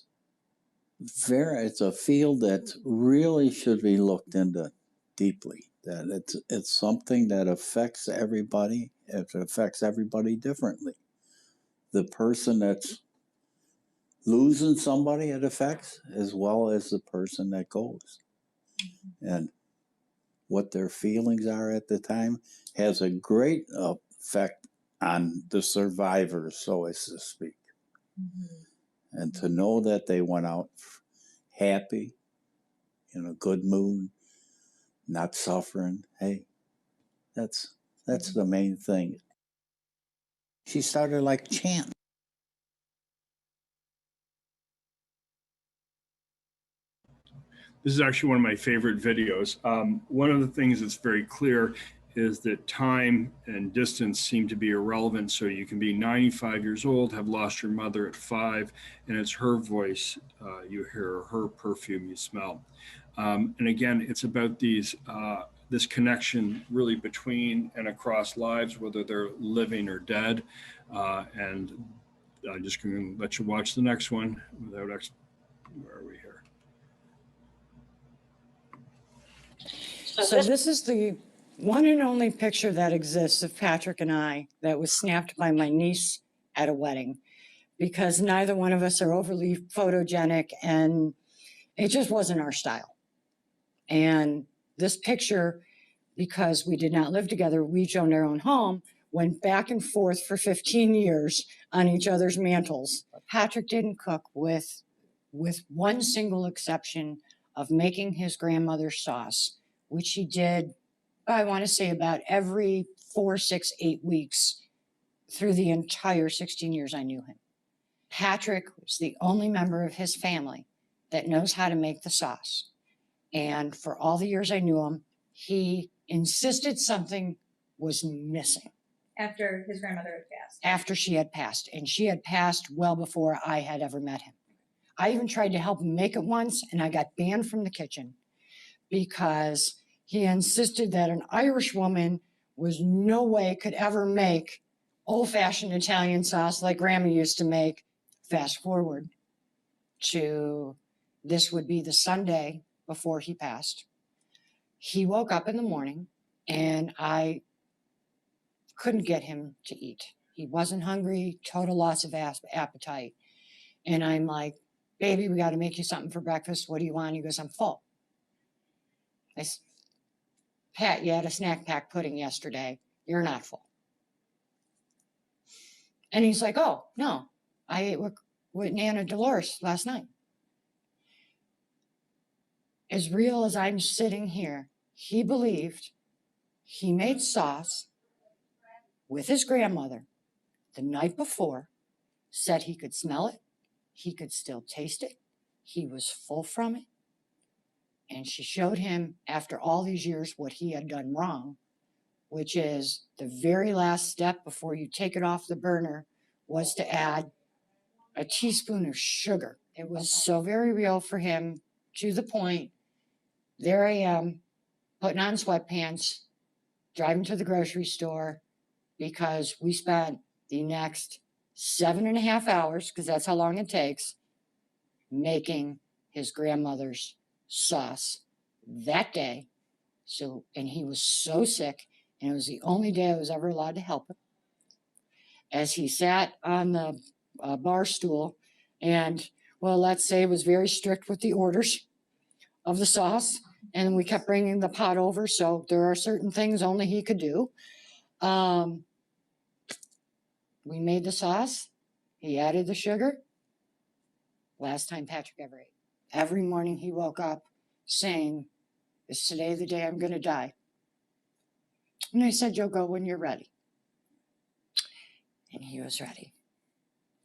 a field that really should be looked into deeply. That it's something that affects everybody. It affects everybody differently. The person that's losing somebody it affects, as well as the person that goes. And what their feelings are at the time has a great effect on the survivors, so as to speak. And to know that they went out happy, in a good mood, not suffering, hey, that's the main thing. She started like chanting. This is actually one of my favorite videos. One of the things that's very clear is that time and distance seem to be irrelevant. So you can be 95 years old, have lost your mother at 5, and it's her voice you hear, her perfume you smell. And again, it's about this connection really between and across lives, whether they're living or dead. And I'm just going to let you watch the next one without where are we here? So this is the one and only picture that exists of Patrick and I that was snapped by my niece at a wedding, because neither one of us are overly photogenic and it just wasn't our style. And this picture, because we did not live together, we each owned our own home, went back and forth for 15 years on each other's mantles. Patrick didn't cook with one single exception of making his grandmother's sauce, which he did, I want to say, about every 4, 6, 8 weeks through the entire 16 years I knew him. Patrick was the only member of his family that knows how to make the sauce. And for all the years I knew him, he insisted something was missing. After his grandmother had passed? After she had passed. And she had passed well before I had ever met him. I even tried to help him make it once, and I got banned from the kitchen because he insisted that an Irish woman was no way could ever make old-fashioned Italian sauce like Grandma used to make. Fast forward to this would be the Sunday before he passed. He woke up in the morning, and I couldn't get him to eat. He wasn't hungry, total loss of appetite. And I'm like, "Baby, we got to make you something for breakfast. What do you want?" He goes, "I'm full." Pat, you had a snack pack pudding yesterday. You're not full. And he's like, oh, no, I ate with Nana Dolores last night. As real as I'm sitting here, he believed he made sauce with his grandmother the night before, said he could smell it, he could still taste it, he was full from it. And she showed him, after all these years, what he had done wrong, which is the very last step before you take it off the burner was to add a teaspoon of sugar. It was so very real for him, to the point, there I am, putting on sweatpants, driving to the grocery store, because we spent the next 7.5 hours, because that's how long it takes, making his grandmother's sauce that day. So, and he was so sick, and it was the only day I was ever allowed to help him. As he sat on the bar stool and, well, let's say was very strict with the orders of the sauce, and we kept bringing the pot over, so there are certain things only he could do. We made the sauce. He added the sugar. Last time Patrick ever ate. Every morning he woke up saying, is today the day I'm going to die? And I said, you'll go when you're ready. And he was ready.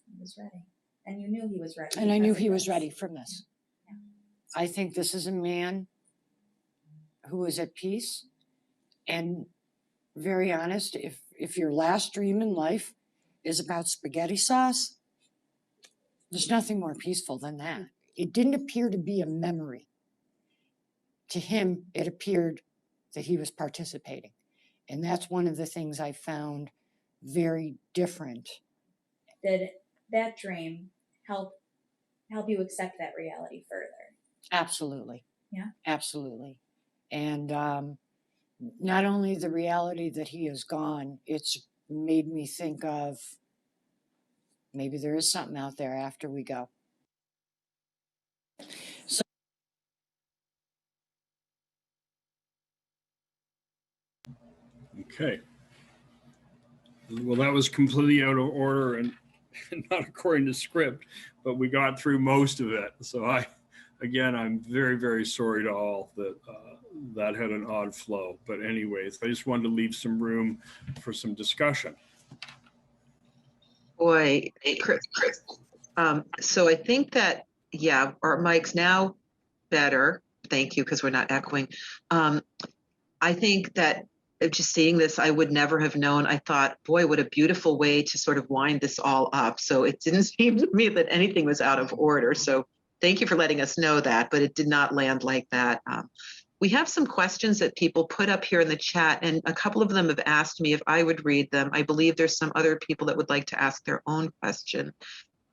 He was ready. And you knew he was ready. And I knew he was ready from this. Yeah. I think this is a man who is at peace and very honest. If your last dream in life is about spaghetti sauce, there's nothing more peaceful than that. It didn't appear to be a memory. To him, it appeared that he was participating. And that's one of the things I found very different. Did that dream help you accept that reality further? Absolutely. Yeah. Absolutely. And not only the reality that he is gone, it's made me think of maybe there is something out there after we go. So, Okay. Well, that was completely out of order and not according to script, but we got through most of it. So I'm very, very sorry to all that that had an odd flow. But anyways, I just wanted to leave some room for some discussion. Boy, Chris. So I think that, yeah, our mic's now better. Thank you, because we're not echoing. I think that just seeing this, I would never have known. I thought, boy, what a beautiful way to sort of wind this all up. So it didn't seem to me that anything was out of order. So thank you for letting us know that, but it did not land like that. We have some questions that people put up here in the chat, and a couple of them have asked me if I would read them. I believe there's some other people that would like to ask their own question.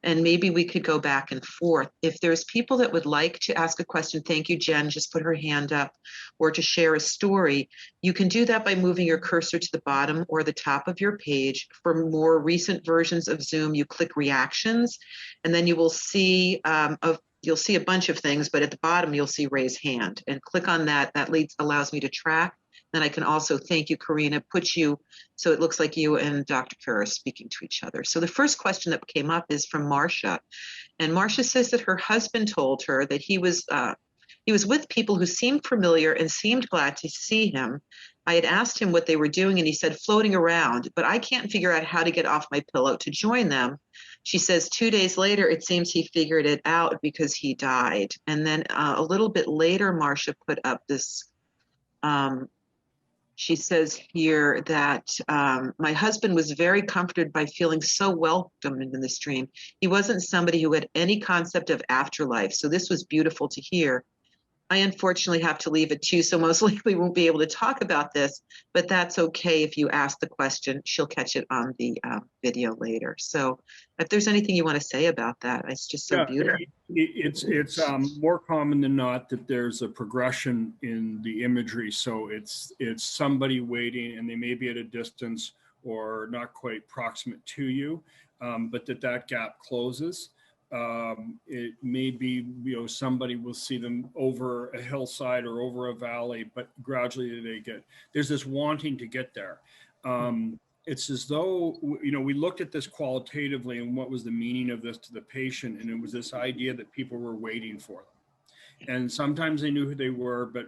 And maybe we could go back and forth. If there's people that would like to ask a question, thank you, Jen, just put her hand up, or to share a story, you can do that by moving your cursor to the bottom or the top of your page. For more recent versions of Zoom, you click reactions, and then you will see you'll see a bunch of things, but at the bottom, you'll see raise hand, and click on that. That allows me to track. Then I can also, thank you, Karina, put you, so it looks like you and Dr. Kerr are speaking to each other. So the first question that came up is from Marcia. And Marcia says that her husband told her that he was with people who seemed familiar and seemed glad to see him. I had asked him what they were doing, and he said floating around, but I can't figure out how to get off my pillow to join them. She says 2 days later, it seems he figured it out because he died. And then a little bit later, Marcia put up this, she says here that my husband was very comforted by feeling so welcomed in this dream. He wasn't somebody who had any concept of afterlife. So this was beautiful to hear. I unfortunately have to leave at 2, so most likely won't be able to talk about this, but that's okay. If you ask the question, she'll catch it on the video later. So if there's anything you want to say about that, it's just so beautiful. It's more common than not that there's a progression in the imagery. So it's somebody waiting, and they may be at a distance or not quite proximate to you, but that gap closes. It may be, somebody will see them over a hillside or over a valley, but gradually there's this wanting to get there. It's as though, we looked at this qualitatively and what was the meaning of this to the patient. And it was this idea that people were waiting for them. And sometimes they knew who they were, but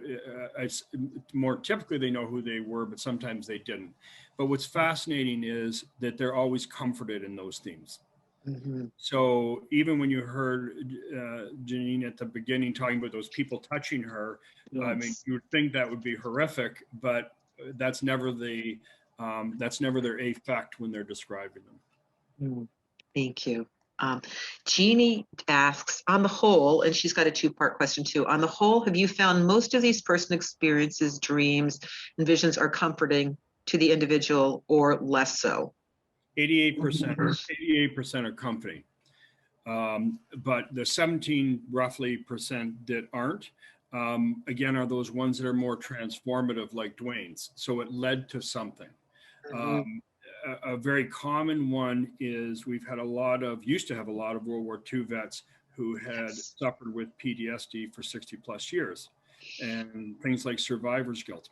more typically they know who they were, but sometimes they didn't. But what's fascinating is that they're always comforted in those themes. Mm-hmm. So even when you heard Jeannie at the beginning talking about those people touching her, yes. I mean, you would think that would be horrific, but that's never their affect when they're describing them. Thank you. Jeannie asks, on the whole, and she's got a two-part question too, on the whole, have you found most of these person experiences, dreams, and visions are comforting to the individual or less so? 88% are comforting. But the 17 roughly % that aren't, again, are those ones that are more transformative like Dwayne's. So it led to something. A very common one is used to have a lot of World War II vets who had suffered with PTSD for 60 plus years, and things like survivor's guilt.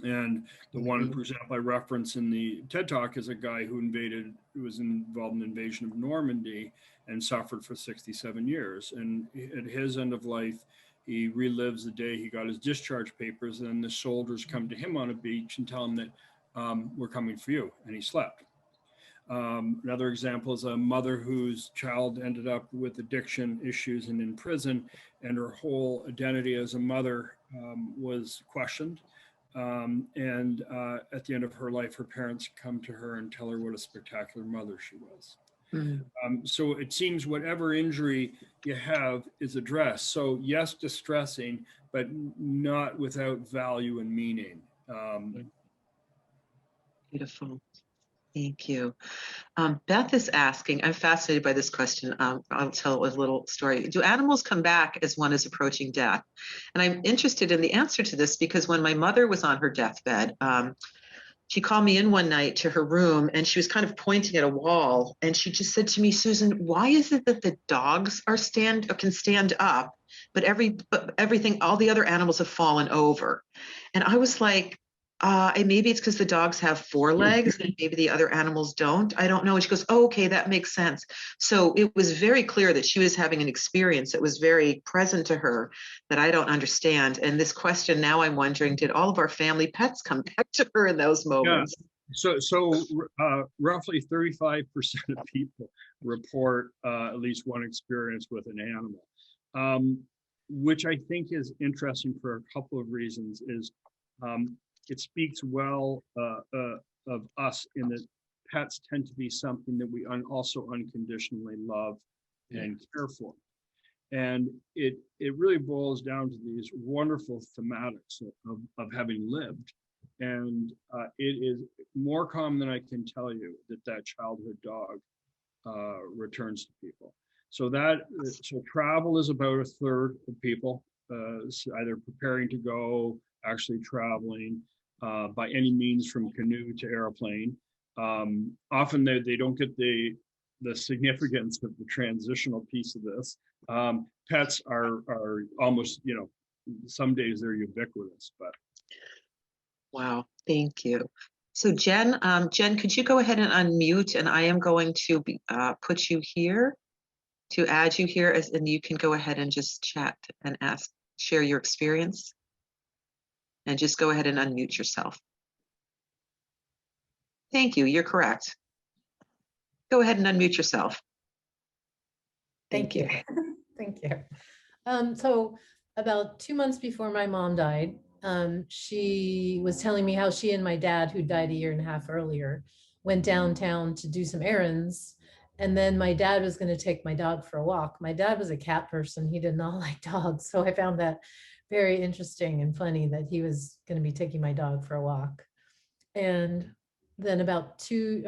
And the one, for example, I reference in the TED Talk is a guy who was involved in the invasion of Normandy and suffered for 67 years. And at his end of life, he relives the day he got his discharge papers, and the soldiers come to him on a beach and tell him that we're coming for you, and he slept. Another example is a mother whose child ended up with addiction issues and in prison, and her whole identity as a mother was questioned. And at the end of her life, her parents come to her and tell her what a spectacular mother she was. So it seems whatever injury you have is addressed. So yes, distressing, but not without value and meaning. Beautiful. Thank you. Beth is asking, I'm fascinated by this question. I'll tell a little story. Do animals come back as one is approaching death? And I'm interested in the answer to this because when my mother was on her deathbed, she called me in one night to her room and she was kind of pointing at a wall. And she just said to me, Susan, why is it that the dogs can stand up, but everything, all the other animals have fallen over? And I was like, and maybe it's because the dogs have 4 legs and maybe the other animals don't. I don't know. And she goes, oh, okay, that makes sense. So it was very clear that she was having an experience that was very present to her that I don't understand. And this question, now I'm wondering, did all of our family pets come back to her in those moments? Yeah. So roughly 35% of people report at least one experience with an animal, which I think is interesting for a couple of reasons. It speaks well of us in that pets tend to be something that we also unconditionally love and care for. And it really boils down to these wonderful thematics of having lived. And it is more common than I can tell you that childhood dog returns to people. So travel is about a third of people either preparing to go, actually traveling by any means from canoe to airplane. Often they don't get the significance of the transitional piece of this. Pets are almost, some days they're ubiquitous, but. Wow, thank you. So Jen, could you go ahead and unmute, and I am going to put you here, to add you here, and you can go ahead and just chat and share your experience. And just go ahead and unmute yourself. Thank you, you're correct. Go ahead and unmute yourself. Thank you. Thank you. So about 2 months before my mom died, she was telling me how she and my dad, who died 1.5 years earlier, went downtown to do some errands. And then my dad was going to take my dog for a walk. My dad was a cat person. He did not like dogs. So I found that very interesting and funny that he was going to be taking my dog for a walk. And then about two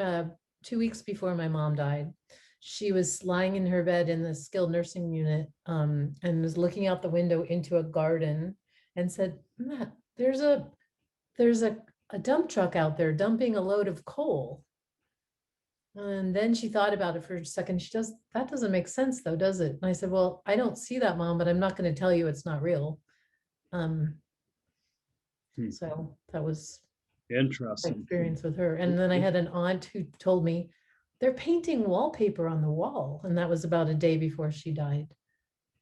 weeks before my mom died, she was lying in her bed in the skilled nursing unit and was looking out the window into a garden and said, Matt, there's a dump truck out there dumping a load of coal. And then she thought about it for a second. She does, that doesn't make sense though, does it? And I said, well, I don't see that, Mom, but I'm not going to tell you it's not real. So that was my Interesting. experience with her. And then I had an aunt who told me they're painting wallpaper on the wall. And that was about a day before she died.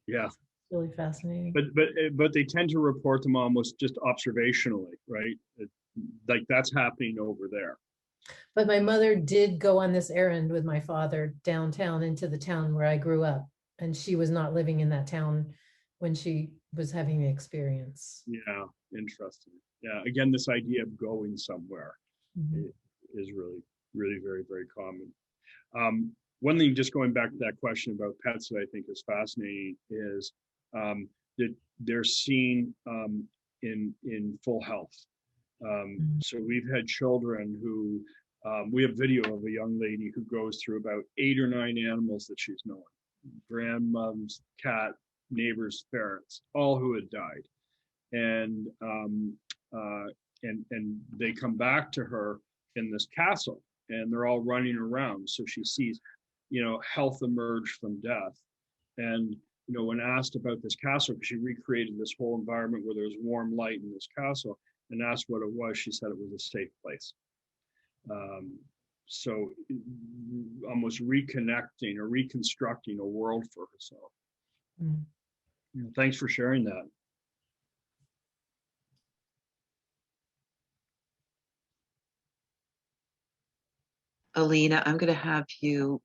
Yeah. Really fascinating. But they tend to report them almost just observationally, right? Like that's happening over there. But my mother did go on this errand with my father downtown into the town where I grew up. And she was not living in that town when she was having the experience. Yeah, interesting. Yeah, again, this idea of going somewhere is really, really very, very common. One thing, just going back to that question about pets that I think is fascinating is that they're seen in full health. So we've had children who, we have video of a young lady who goes through about 8 or 9 animals that she's known, grandmoms, cat, neighbors, ferrets, all who had died. And they come back to her in this castle and they're all running around. So she sees, health emerge from death. And, when asked about this castle, because she recreated this whole environment where there's warm light in this castle, and asked what it was, she said it was a safe place. So almost reconnecting or reconstructing a world for herself. Thanks for sharing that. Alina, I'm going to have you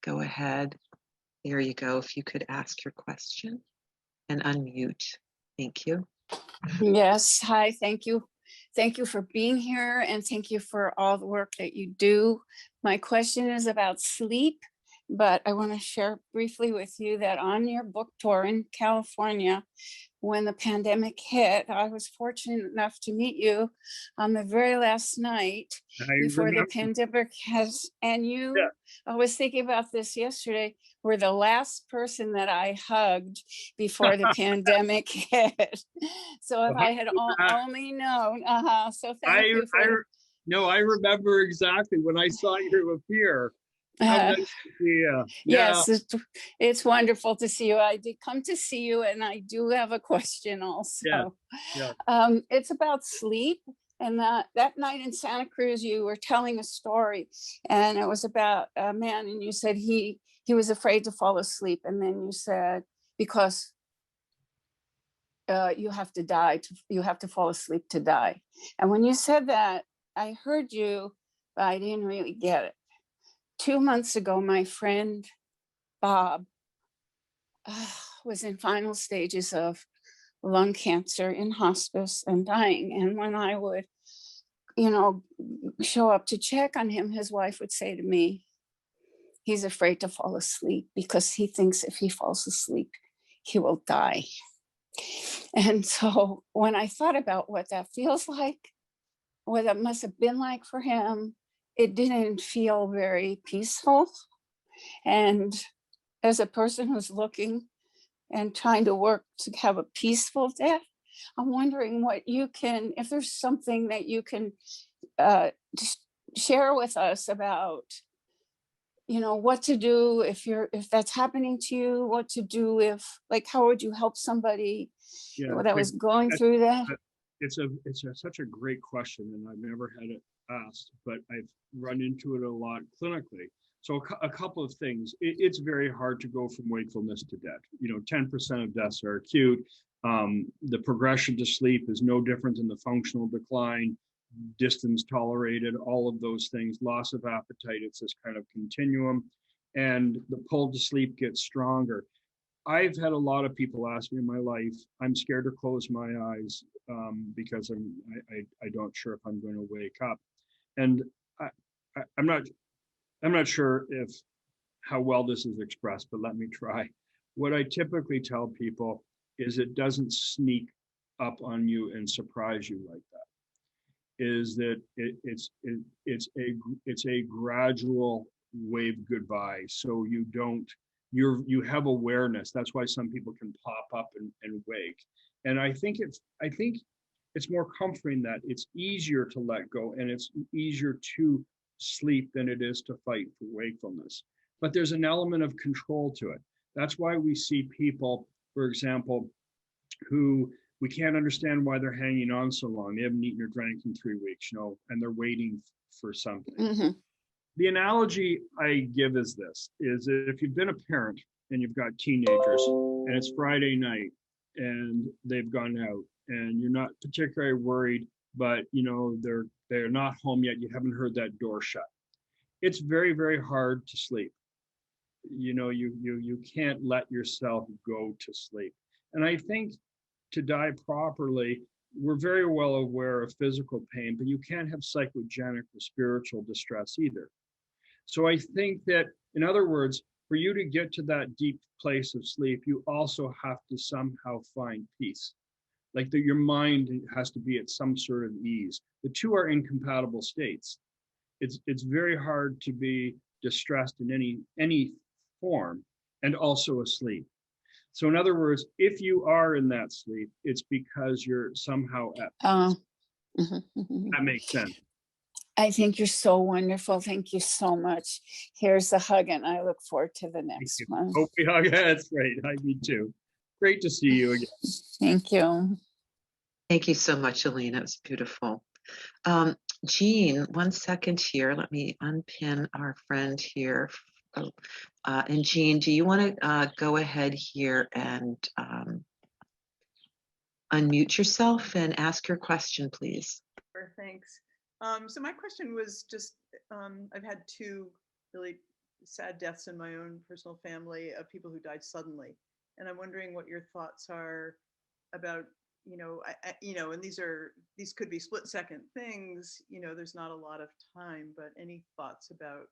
go ahead. There you go. If you could ask your question and unmute. Thank you. Yes. Hi. Thank you. Thank you for being here and thank you for all the work that you do. My question is about sleep, but I want to share briefly with you that on your book tour in California, when the pandemic hit, I was fortunate enough to meet you on the very last night before the pandemic has, and you, I was thinking about this yesterday, were the last person that I hugged before the pandemic hit. So if I had only known, so thank you for No, I remember exactly when I saw you appear. Yes, it's wonderful to see you. I did come to see you and I do have a question also. It's about sleep. And that night in Santa Cruz, you were telling a story and it was about a man and you said he was afraid to fall asleep. And then you said, because you have to die, you have to fall asleep to die. And when you said that, I heard you, but I didn't really get it. 2 months ago, my friend Bob was in final stages of lung cancer in hospice and dying. And when I would, show up to check on him, his wife would say to me, he's afraid to fall asleep because he thinks if he falls asleep, he will die. And so when I thought about what that feels like, what that must have been like for him, it didn't feel very peaceful. And as a person who's looking and trying to work to have a peaceful death, I'm wondering what you can, if there's something that you can share with us about, what to do if that's happening to you, what to do if, like, how would you help somebody that was going through that? It's such a great question, and I've never had it asked, but I've run into it a lot clinically. So a couple of things. It's very hard to go from wakefulness to death. 10% of deaths are acute. The progression to sleep is no different than the functional decline, distance tolerated, all of those things, loss of appetite. It's this kind of continuum, and the pull to sleep gets stronger. I've had a lot of people ask me in my life, I'm scared to close my eyes because I don't sure if I'm going to wake up. And I'm not sure if how well this is expressed, but let me try. What I typically tell people is it doesn't sneak up on you and surprise you like that. Is that it's a gradual wave goodbye. So you have awareness. That's why some people can pop up and wake. And I think it's more comforting that it's easier to let go and it's easier to sleep than it is to fight for wakefulness. But there's an element of control to it. That's why we see people, for example, who we can't understand why they're hanging on so long. They haven't eaten or drank in 3 weeks, and they're waiting for something. Mm-hmm. The analogy I give is this, is that if you've been a parent and you've got teenagers and it's Friday night and they've gone out and you're not particularly worried, but they're not home yet, you haven't heard that door shut. It's very, very hard to sleep. You can't let yourself go to sleep. And I think to die properly, we're very well aware of physical pain, but you can't have psychogenic or spiritual distress either. So I think that, in other words, for you to get to that deep place of sleep, you also have to somehow find peace. Like your mind has to be at some sort of ease. The two are incompatible states. It's very hard to be distressed in any form and also asleep. So in other words, if you are in that sleep, it's because you're somehow at peace. That makes sense. I think you're so wonderful. Thank you so much. Here's a hug, and I look forward to the next one. Hope we hug. Yeah, that's great. Me too. Great to see you again. Thank you. Thank you so much, Alina. It was beautiful. Jean, 1 second here. Let me unpin our friend here. And Jean, do you want to go ahead here and unmute yourself and ask your question, please? Sure, thanks. So my question was just, I've had 2 really sad deaths in my own personal family of people who died suddenly. And I'm wondering what your thoughts are about, and these could be split second things, there's not a lot of time, but any thoughts about,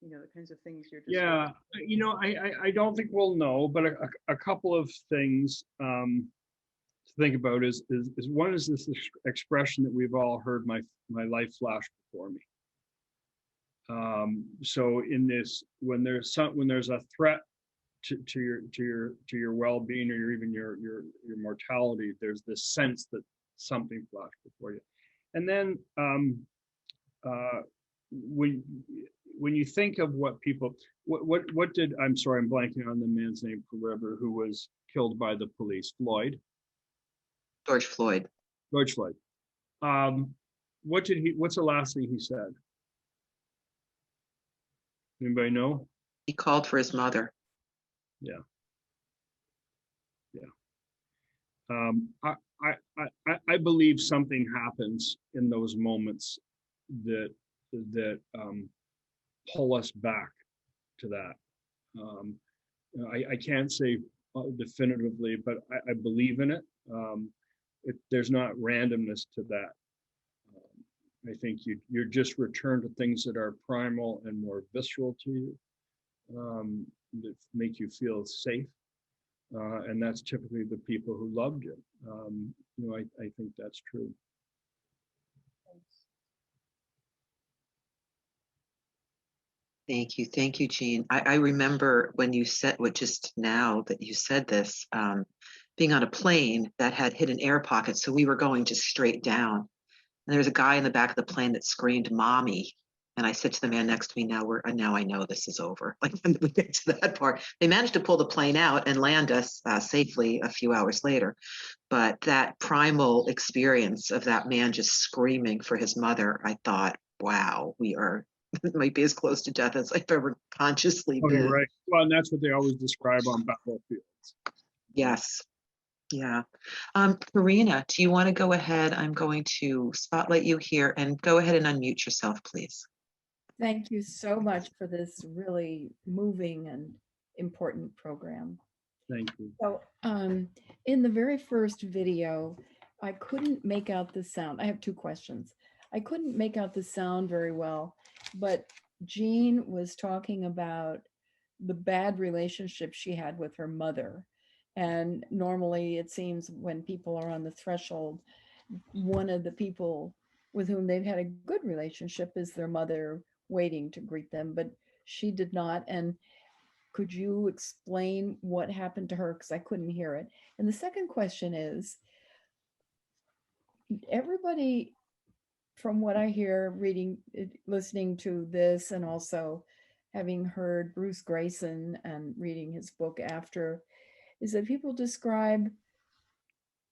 the kinds of things you're describing? Yeah, I don't think we'll know, but a couple of things to think about is one is this expression that we've all heard, my life flashed before me. So in this, when there's a threat to your well-being or even your mortality, there's this sense that something flashed before you. And then when you think of what people, what did, I'm sorry, I'm blanking on the man's name forever, who was killed by the police, George Floyd. George Floyd. What's the last thing he said? Anybody know? He called for his mother. Yeah. I believe something happens in those moments that pull us back to that. I can't say definitively, but I believe in it. There's not randomness to that. I think you're just returned to things that are primal and more visceral to you, that make you feel safe. And that's typically the people who loved you. I think that's true. Thank you, Jean. I remember when you said, just now that you said this, being on a plane that had hidden air pockets, so we were going just straight down. And there was a guy in the back of the plane that screamed, "Mommy!" And I said to the man next to me, now I know this is over. Like when we get to that part, they managed to pull the plane out and land us safely a few hours later. But that primal experience of that man just screaming for his mother, I thought, wow, we are might be as close to death as I've ever consciously been. You're right. Well, and that's what they always describe on battlefields. Yes. Yeah. Karina, do you want to go ahead? I'm going to spotlight you here and go ahead and unmute yourself, please. Thank you so much for this really moving and important program. Thank you. So in the very first video, I couldn't make out the sound. I have 2 questions. I couldn't make out the sound very well, but Jean was talking about the bad relationship she had with her mother. And normally it seems when people are on the threshold, one of the people with whom they've had a good relationship is their mother waiting to greet them, but she did not. And could you explain what happened to her? Because I couldn't hear it. And the second question is, everybody from what I hear, listening to this, and also having heard Bruce Grayson and reading his book after, is that people describe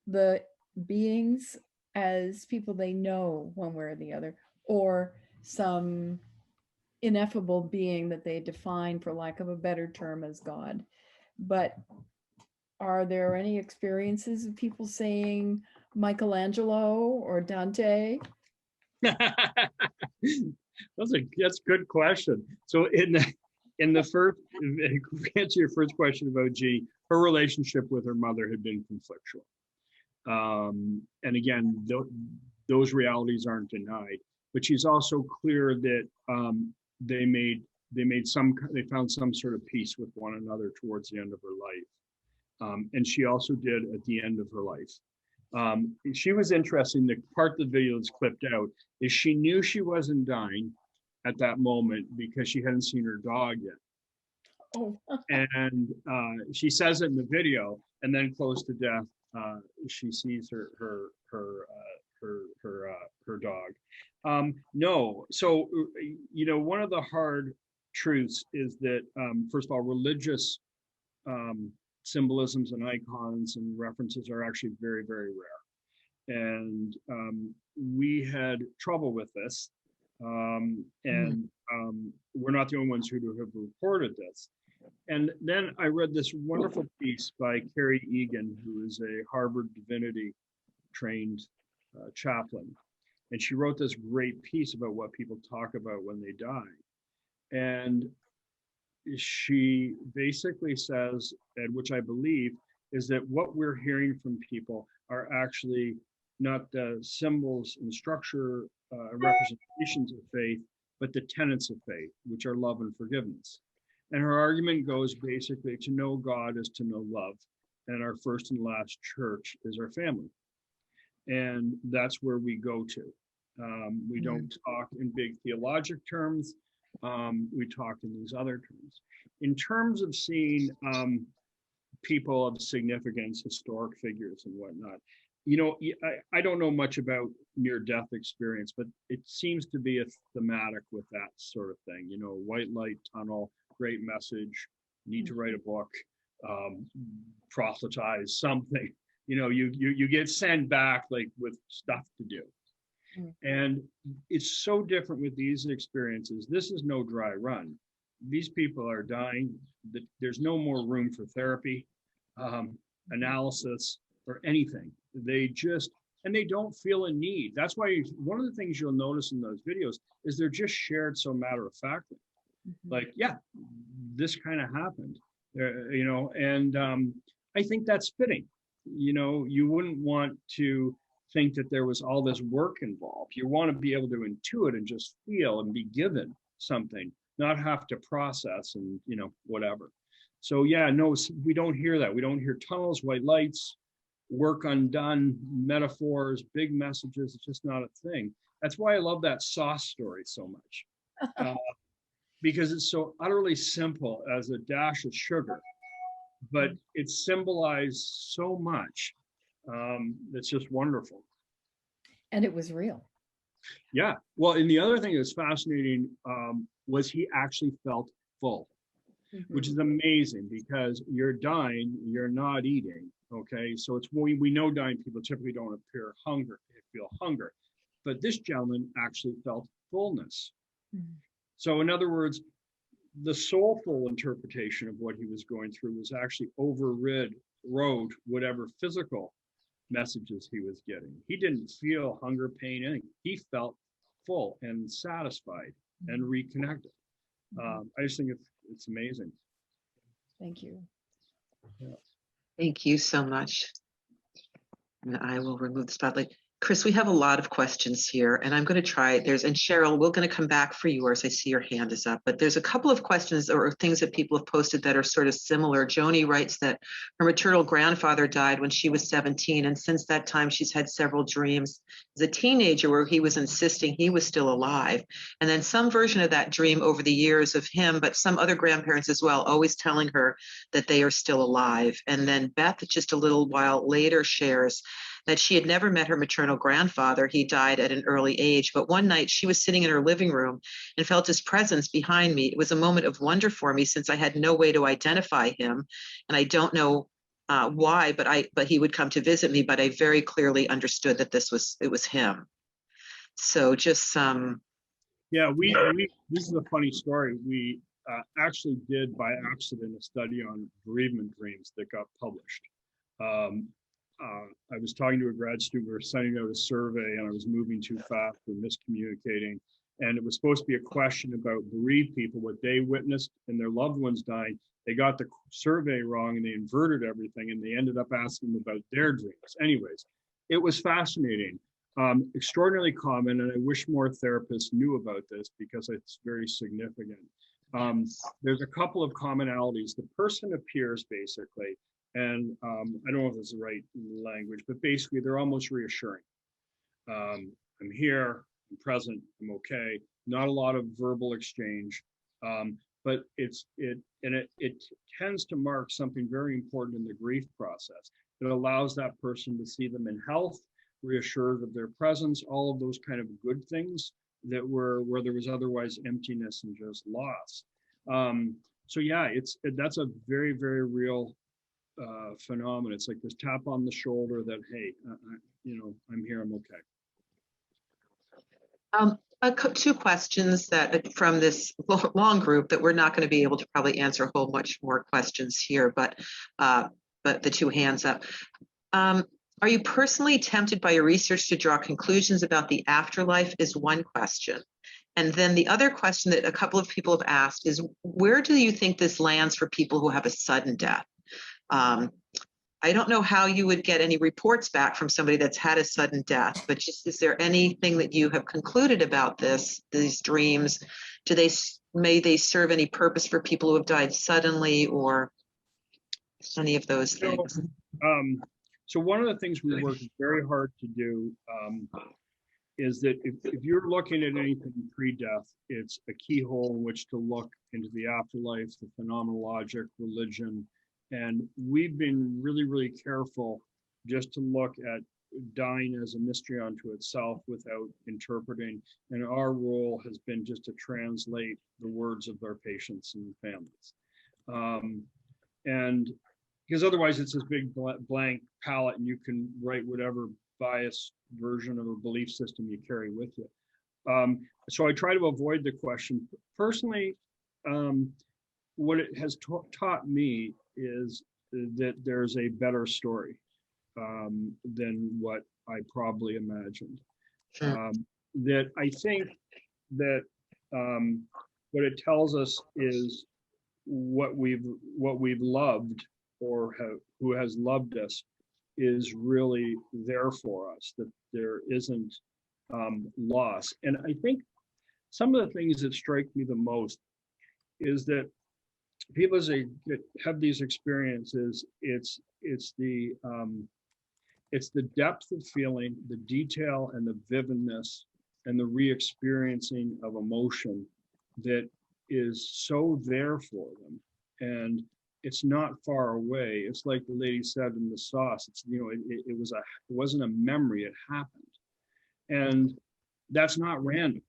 the beings as people they know one way or the other, or some ineffable being that they define, for lack of a better term, as God. But are there any experiences of people saying Michelangelo or Dante? That's a good question. So in the first, to answer your first question about G, her relationship with her mother had been conflictual. And again, those realities aren't denied, but she's also clear that they found some sort of peace with one another towards the end of her life. And she also did at the end of her life. She was interesting. The part of the video that's clipped out is she knew she wasn't dying at that moment because she hadn't seen her dog yet. Oh. And she says it in the video, and then close to death, she sees her dog. No, so one of the hard truths is that first of all, religious symbolisms and icons and references are actually very, very rare, and we had trouble with this, and we're not the only ones who have reported this. And then I read this wonderful piece by Kerry Egan, who is a Harvard Divinity trained chaplain. And she wrote this great piece about what people talk about when they die. And she basically says, and which I believe, is that what we're hearing from people are actually not the symbols and structure representations of faith, but the tenets of faith, which are love and forgiveness. And her argument goes basically, to know God is to know love. And our first and last church is our family. And that's where we go to. We don't talk in big theologic terms. We talk in these other terms. In terms of seeing people of significance, historic figures and whatnot, I don't know much about near-death experience, but it seems to be a thematic with that sort of thing. White light tunnel, great message, need to write a book, proselytize something. You get sent back like with stuff to do. And it's so different with these experiences. This is no dry run. These people are dying. There's no more room for therapy, analysis, or anything. They don't feel a need. That's why one of the things you'll notice in those videos is they're just shared so matter-of-factly. Like, yeah, this kind of happened, and I think that's fitting. You wouldn't want to think that there was all this work involved. You want to be able to intuit and just feel and be given something, not have to process and, whatever. So yeah, no, we don't hear that. We don't hear tunnels, white lights, work undone, metaphors, big messages. It's just not a thing. That's why I love that sauce story so much. Because it's so utterly simple as a dash of sugar, but it's symbolized so much. It's just wonderful. And it was real. Yeah. Well, and the other thing that's fascinating was he actually felt full, which is amazing because you're dying, you're not eating. Okay. So we know dying people typically don't feel hunger, but this gentleman actually felt fullness. So in other words, the soulful interpretation of what he was going through was actually overrode whatever physical messages he was getting. He didn't feel hunger, pain, anything. He felt full and satisfied and reconnected. I just think it's amazing. Thank you. Yeah. Thank you so much. And I will remove the spotlight. Chris, we have a lot of questions here, and I'm going to try. And Cheryl, we're going to come back for yours. I see your hand is up, but there's a couple of questions or things that people have posted that are sort of similar. Joni writes that her maternal grandfather died when she was 17, and since that time, she's had several dreams as a teenager where he was insisting he was still alive. And then some version of that dream over the years of him, but some other grandparents as well, always telling her that they are still alive. And then Beth, just a little while later, shares that she had never met her maternal grandfather. He died at an early age, but one night she was sitting in her living room and felt his presence behind me. It was a moment of wonder for me since I had no way to identify him, and I don't know why, but he would come to visit me, but I very clearly understood that it was him. So just some. Yeah, this is a funny story. We actually did by accident a study on bereavement dreams that got published. I was talking to a grad student, we were sending out a survey, and I was moving too fast or miscommunicating. And it was supposed to be a question about bereaved people, what they witnessed and their loved ones dying. They got the survey wrong and they inverted everything, and they ended up asking them about their dreams. Anyways, it was fascinating, extraordinarily common, and I wish more therapists knew about this because it's very significant. There's a couple of commonalities. The person appears basically, and I don't know if it's the right language, but basically they're almost reassuring. I'm here, I'm present, I'm okay. Not a lot of verbal exchange, but it tends to mark something very important in the grief process. It allows that person to see them in health, reassured of their presence, all of those kind of good things that were where there was otherwise emptiness and just loss. So yeah, that's a very, very real phenomenon. It's like this tap on the shoulder that, hey, I'm here, I'm okay. Two questions that from this long group that we're not going to be able to probably answer a whole much more questions here, but the two hands up. Are you personally tempted by your research to draw conclusions about the afterlife is one question. And then the other question that a couple of people have asked is, where do you think this lands for people who have a sudden death? I don't know how you would get any reports back from somebody that's had a sudden death, but just, is there anything that you have concluded about these dreams? May they serve any purpose for people who have died suddenly, or any of those things? So one of the things we work very hard to do is that if you're looking at anything pre-death, it's a keyhole in which to look into the afterlife, the phenomenologic, religion. And we've been really, really careful just to look at dying as a mystery unto itself without interpreting. And our role has been just to translate the words of our patients and families. And because otherwise it's this big blank palette and you can write whatever biased version of a belief system you carry with you. So I try to avoid the question. Personally, what it has taught me is that there's a better story than what I probably imagined. That I think that what it tells us is what we've loved, or who has loved us, is really there for us, that there isn't loss. And I think some of the things that strike me the most is that people, as they have these experiences, it's the depth of feeling, the detail and the vividness and the re-experiencing of emotion that is so there for them. And it's not far away. It's like the lady said in the sauce. It's, it wasn't a memory. It happened, and that's not random.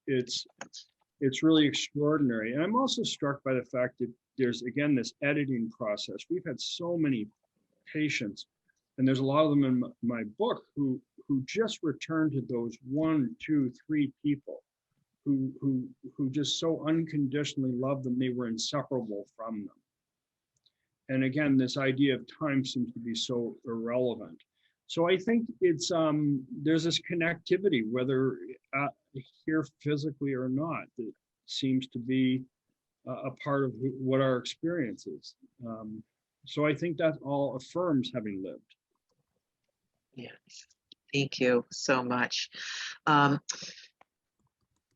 It's really extraordinary. And I'm also struck by the fact that there's, again, this editing process. We've had so many patients, and there's a lot of them in my book who just returned to those 1, 2, 3 people who just so unconditionally loved them, they were inseparable from them. And again, this idea of time seems to be so irrelevant. So I think it's there's this connectivity, whether here physically or not, that seems to be a part of what our experience is. So I think that all affirms having lived. Yes, thank you so much.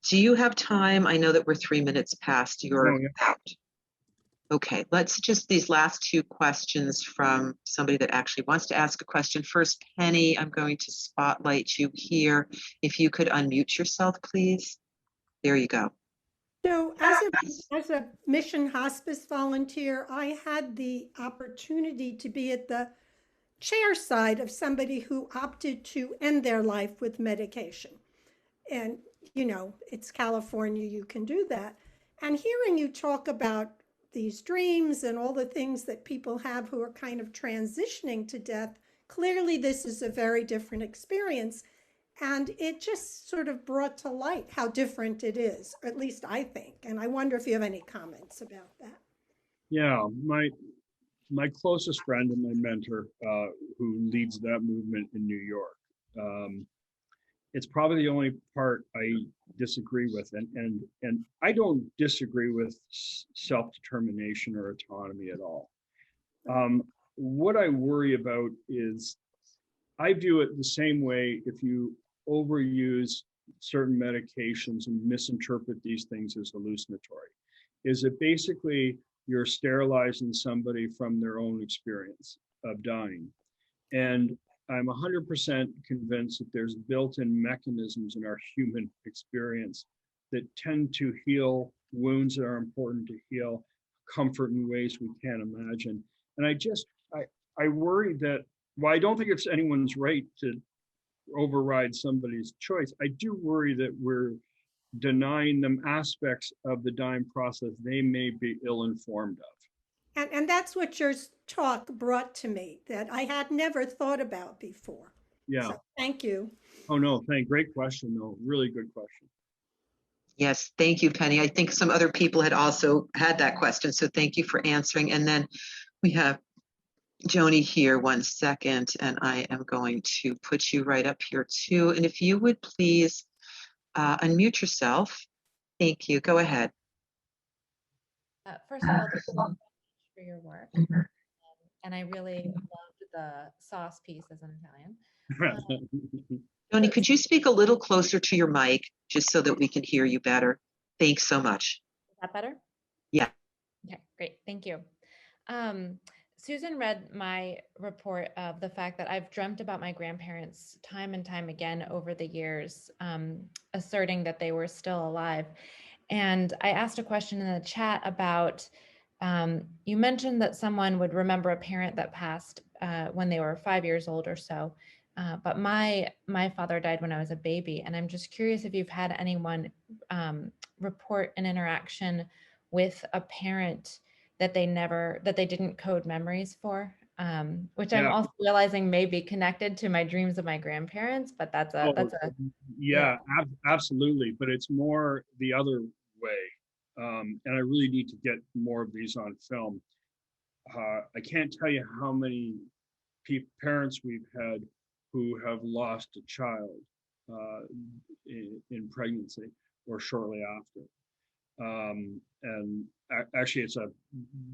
Do you have time? I know that we're 3 minutes past your out. Okay, let's just these last two questions from somebody that actually wants to ask a question. First, Penny, I'm going to spotlight you here. If you could unmute yourself, please. There you go. So as a Mission Hospice volunteer, I had the opportunity to be at the chair side of somebody who opted to end their life with medication. And, you know, it's California, you can do that. And hearing you talk about these dreams and all the things that people have who are kind of transitioning to death, clearly this is a very different experience. And it just sort of brought to light how different it is, or at least I think. And I wonder if you have any comments about that. Yeah, my closest friend and my mentor, who leads that movement in New York, it's probably the only part I disagree with, and I don't disagree with self-determination or autonomy at all. What I worry about is, I view it the same way if you overuse certain medications and misinterpret these things as hallucinatory. Is it basically you're sterilizing somebody from their own experience of dying? And I'm 100% convinced that there's built-in mechanisms in our human experience that tend to heal wounds that are important to heal, comfort in ways we can't imagine. And I worry that, well, I don't think it's anyone's right to override somebody's choice. I do worry that we're denying them aspects of the dying process they may be ill-informed of. And that's what your talk brought to me, that I had never thought about before. Yeah. So thank you. Oh, no, great question, though. Really good question. Yes, thank you, Penny. I think some other people had also had that question, so thank you for answering. And then we have Joni here, 1 second, and I am going to put you right up here too. And if you would please unmute yourself. Thank you. Go ahead. First of all, thank you so much for your work. And I really loved the sauce piece as an Italian. Joni, could you speak a little closer to your mic just so that we can hear you better? Thanks so much. Is that better? Yeah. Okay, great. Thank you. Susan read my report of the fact that I've dreamt about my grandparents time and time again over the years, asserting that they were still alive. And I asked a question in the chat about, you mentioned that someone would remember a parent that passed when they were 5 years old or so. But my father died when I was a baby. And I'm just curious if you've had anyone report an interaction with a parent that they didn't code memories for, which I'm also realizing may be connected to my dreams of my grandparents, but that's a absolutely. But it's more the other way. And I really need to get more of these on film. I can't tell you how many parents we've had who have lost a child in pregnancy or shortly after. And actually,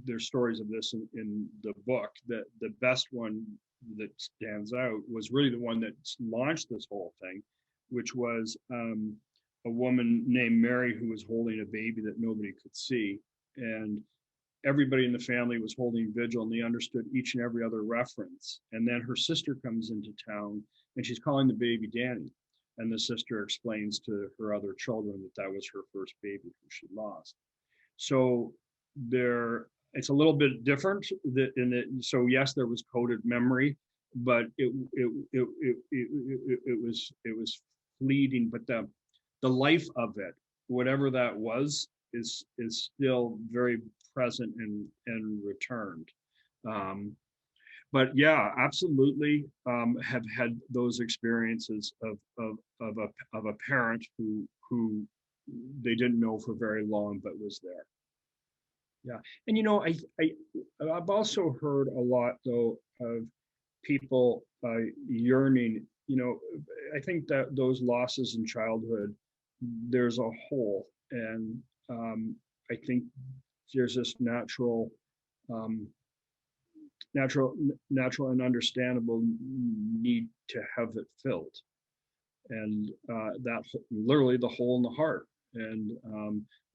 there's stories of this in the book. That the best one that stands out was really the one that launched this whole thing, which was a woman named Mary who was holding a baby that nobody could see, and everybody in the family was holding vigil, and they understood each and every other reference. And then her sister comes into town, and she's calling the baby Danny. And the sister explains to her other children that was her first baby who she lost. So it's a little bit different so yes, there was coded memory, but it was fleeting. But the life of it, whatever that was, is still very present and returned. But yeah, absolutely, have had those experiences of a parent who they didn't know for very long, but was there. Yeah, and I've also heard a lot though of people yearning. I think that those losses in childhood, there's a hole, and I think there's this natural and understandable need to have it filled, and that literally the hole in the heart. And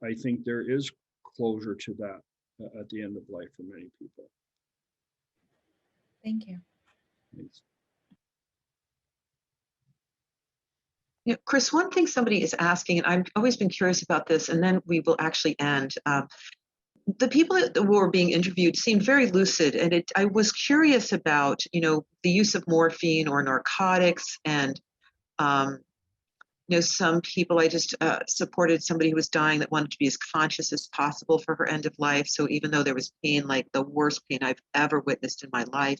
I think there is closure to that at the end of life for many people. Thank you. Thanks. Chris, one thing somebody is asking, and I've always been curious about this, and then we will actually end. the people that were being interviewed seemed very lucid, and I was curious about, the use of morphine or narcotics, and some people, I just supported somebody who was dying that wanted to be as conscious as possible for her end of life. So even though there was pain, like the worst pain I've ever witnessed in my life,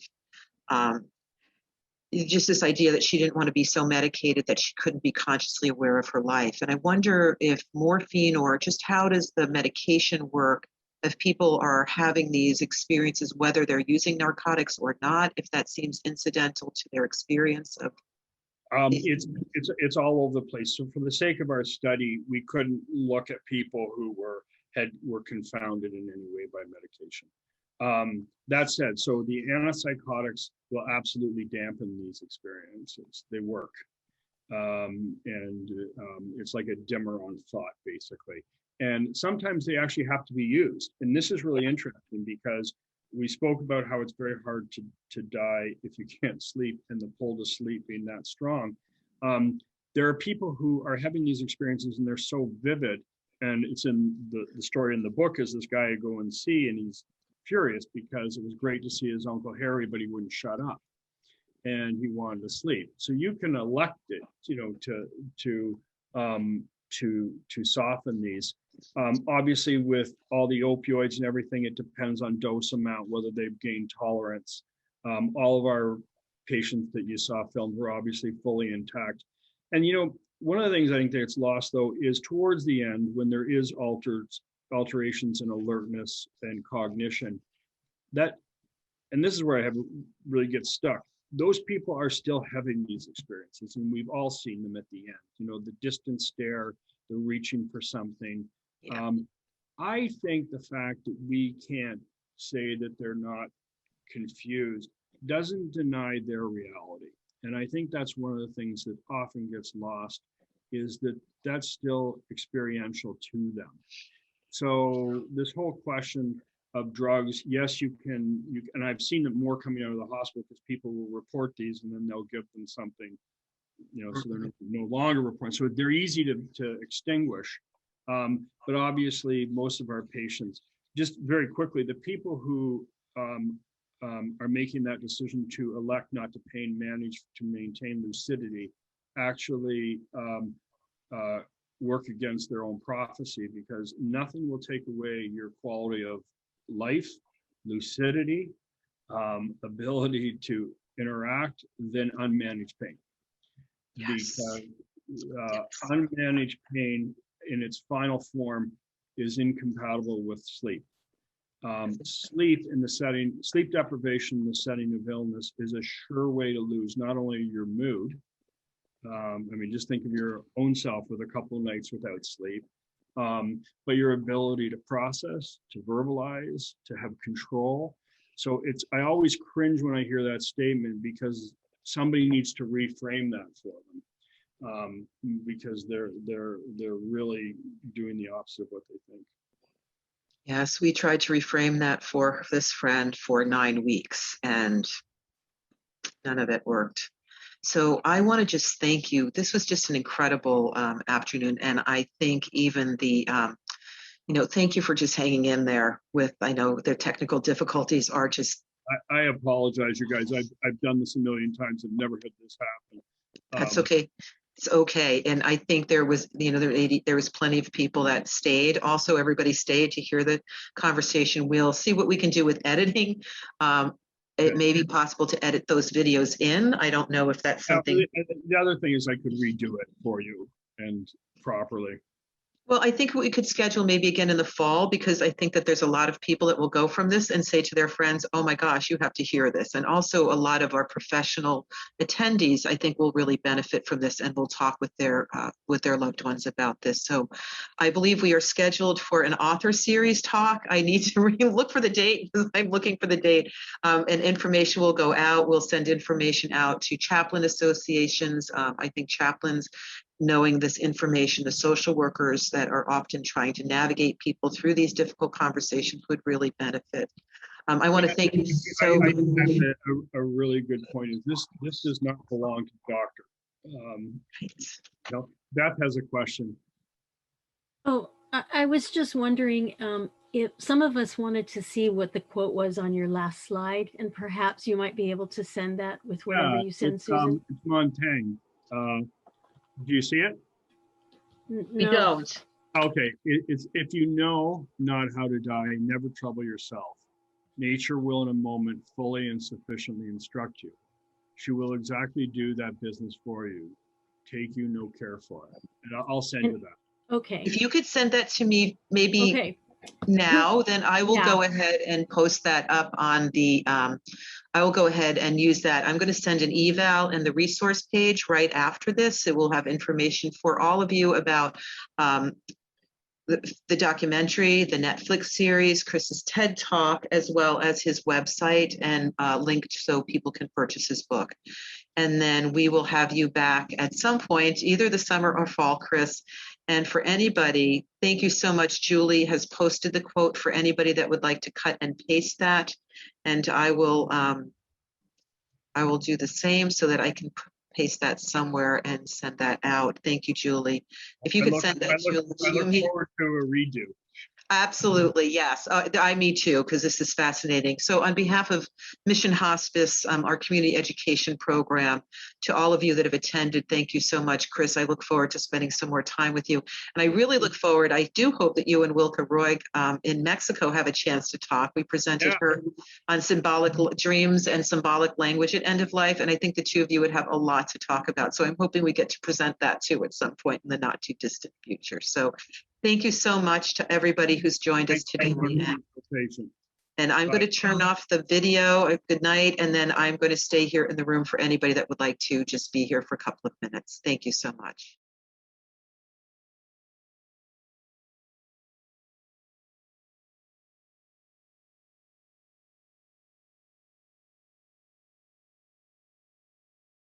just this idea that she didn't want to be so medicated that she couldn't be consciously aware of her life. And I wonder if morphine, or just how does the medication work if people are having these experiences, whether they're using narcotics or not, if that seems incidental to their experience of. It's all over the place. So for the sake of our study, we couldn't look at people who were confounded in any way by medication. That said, so the antipsychotics will absolutely dampen these experiences. They work. It's like a dimmer on thought, basically. And sometimes they actually have to be used. And this is really interesting because we spoke about how it's very hard to die if you can't sleep, and the pull to sleep being that strong. There are people who are having these experiences and they're so vivid, and it's in the story in the book is this guy I go and see, and he's furious because it was great to see his Uncle Harry, but he wouldn't shut up and he wanted to sleep. So you can elect it, to soften these. Obviously, with all the opioids and everything, it depends on dose amount, whether they've gained tolerance. All of our patients that you saw filmed were obviously fully intact. And, one of the things I think that's lost, though, is towards the end, when there is alterations in alertness and cognition, and this is where I have really get stuck. Those people are still having these experiences, and we've all seen them at the end. The distant stare, the reaching for something. Yeah. I think the fact that we can't say that they're not confused doesn't deny their reality. And I think that's one of the things that often gets lost, is that that's still experiential to them. So this whole question of drugs, yes, you can, and I've seen it more coming out of the hospital because people will report these and then they'll give them something, so they're no longer reporting. So they're easy to extinguish. But obviously, most of our patients, just very quickly, the people who are making that decision to elect not to pain manage to maintain lucidity actually work against their own prophecy, because nothing will take away your quality of life, lucidity, ability to interact than unmanaged pain. Yes. Because unmanaged pain in its final form is incompatible with sleep. Sleep deprivation in the setting of illness is a sure way to lose not only your mood, just think of your own self with a couple of nights without sleep, but your ability to process, to verbalize, to have control. So I always cringe when I hear that statement, because somebody needs to reframe that for them, because they're really doing the opposite of what they think. Yes, we tried to reframe that for this friend for 9 weeks, and none of it worked. So I want to just thank you. This was just an incredible afternoon, and I think even the, thank you for just hanging in there with, I know the technical difficulties are just. I apologize, you guys. I've done this a million times and never had this happen. That's okay. It's okay. And I think there was, there was plenty of people that stayed. Also, everybody stayed to hear the conversation. We'll see what we can do with editing. It may be possible to edit those videos in. I don't know if that's something. The other thing is I could redo it for you and properly. Well, I think we could schedule maybe again in the fall, because I think that there's a lot of people that will go from this and say to their friends, oh my gosh, you have to hear this. And also a lot of our professional attendees, I think, will really benefit from this and will talk with their loved ones about this. So I believe we are scheduled for an author series talk. I need to look for the date, because I'm looking for the date, and information will go out. We'll send information out to chaplain associations. I think chaplains, knowing this information, the social workers that are often trying to navigate people through these difficult conversations would really benefit. I want to thank you so much. A really good point is this does not belong to the doctor. Beth has a question. Oh, I was just wondering, if some of us wanted to see what the quote was on your last slide, and perhaps you might be able to send that with whatever you send, Susan. It's Montaigne. Do you see it? We don't. Okay, it's if you know not how to die, never trouble yourself. Nature will in a moment fully and sufficiently instruct you. She will exactly do that business for you. Take you no care for it. And I'll send you that. Okay. If you could send that to me maybe now, then I will go ahead and post that up on the, I will go ahead and use that. I'm going to send an eval in the resource page right after this. It will have information for all of you about the documentary, the Netflix series, Chris's TED Talk, as well as his website, and linked so people can purchase his book. And then we will have you back at some point, either the summer or fall, Chris. And for anybody, thank you so much. Julie has posted the quote for anybody that would like to cut and paste that. And I will do the same so that I can paste that somewhere and send that out. Thank you, Julie. If you could send that, Julie. I look forward to a redo. Absolutely, yes. Me too, because this is fascinating. So on behalf of Mission Hospice, our community education program, to all of you that have attended, thank you so much, Chris. I look forward to spending some more time with you. And I really look forward, I do hope that you and Wilka Roy in Mexico have a chance to talk. We presented her on symbolic dreams and symbolic language at end of life. And I think the two of you would have a lot to talk about. So I'm hoping we get to present that too at some point in the not too distant future. So thank you so much to everybody who's joined us today. And I'm going to turn off the video. Good night. And then I'm going to stay here in the room for anybody that would like to just be here for a couple of minutes. Thank you so much.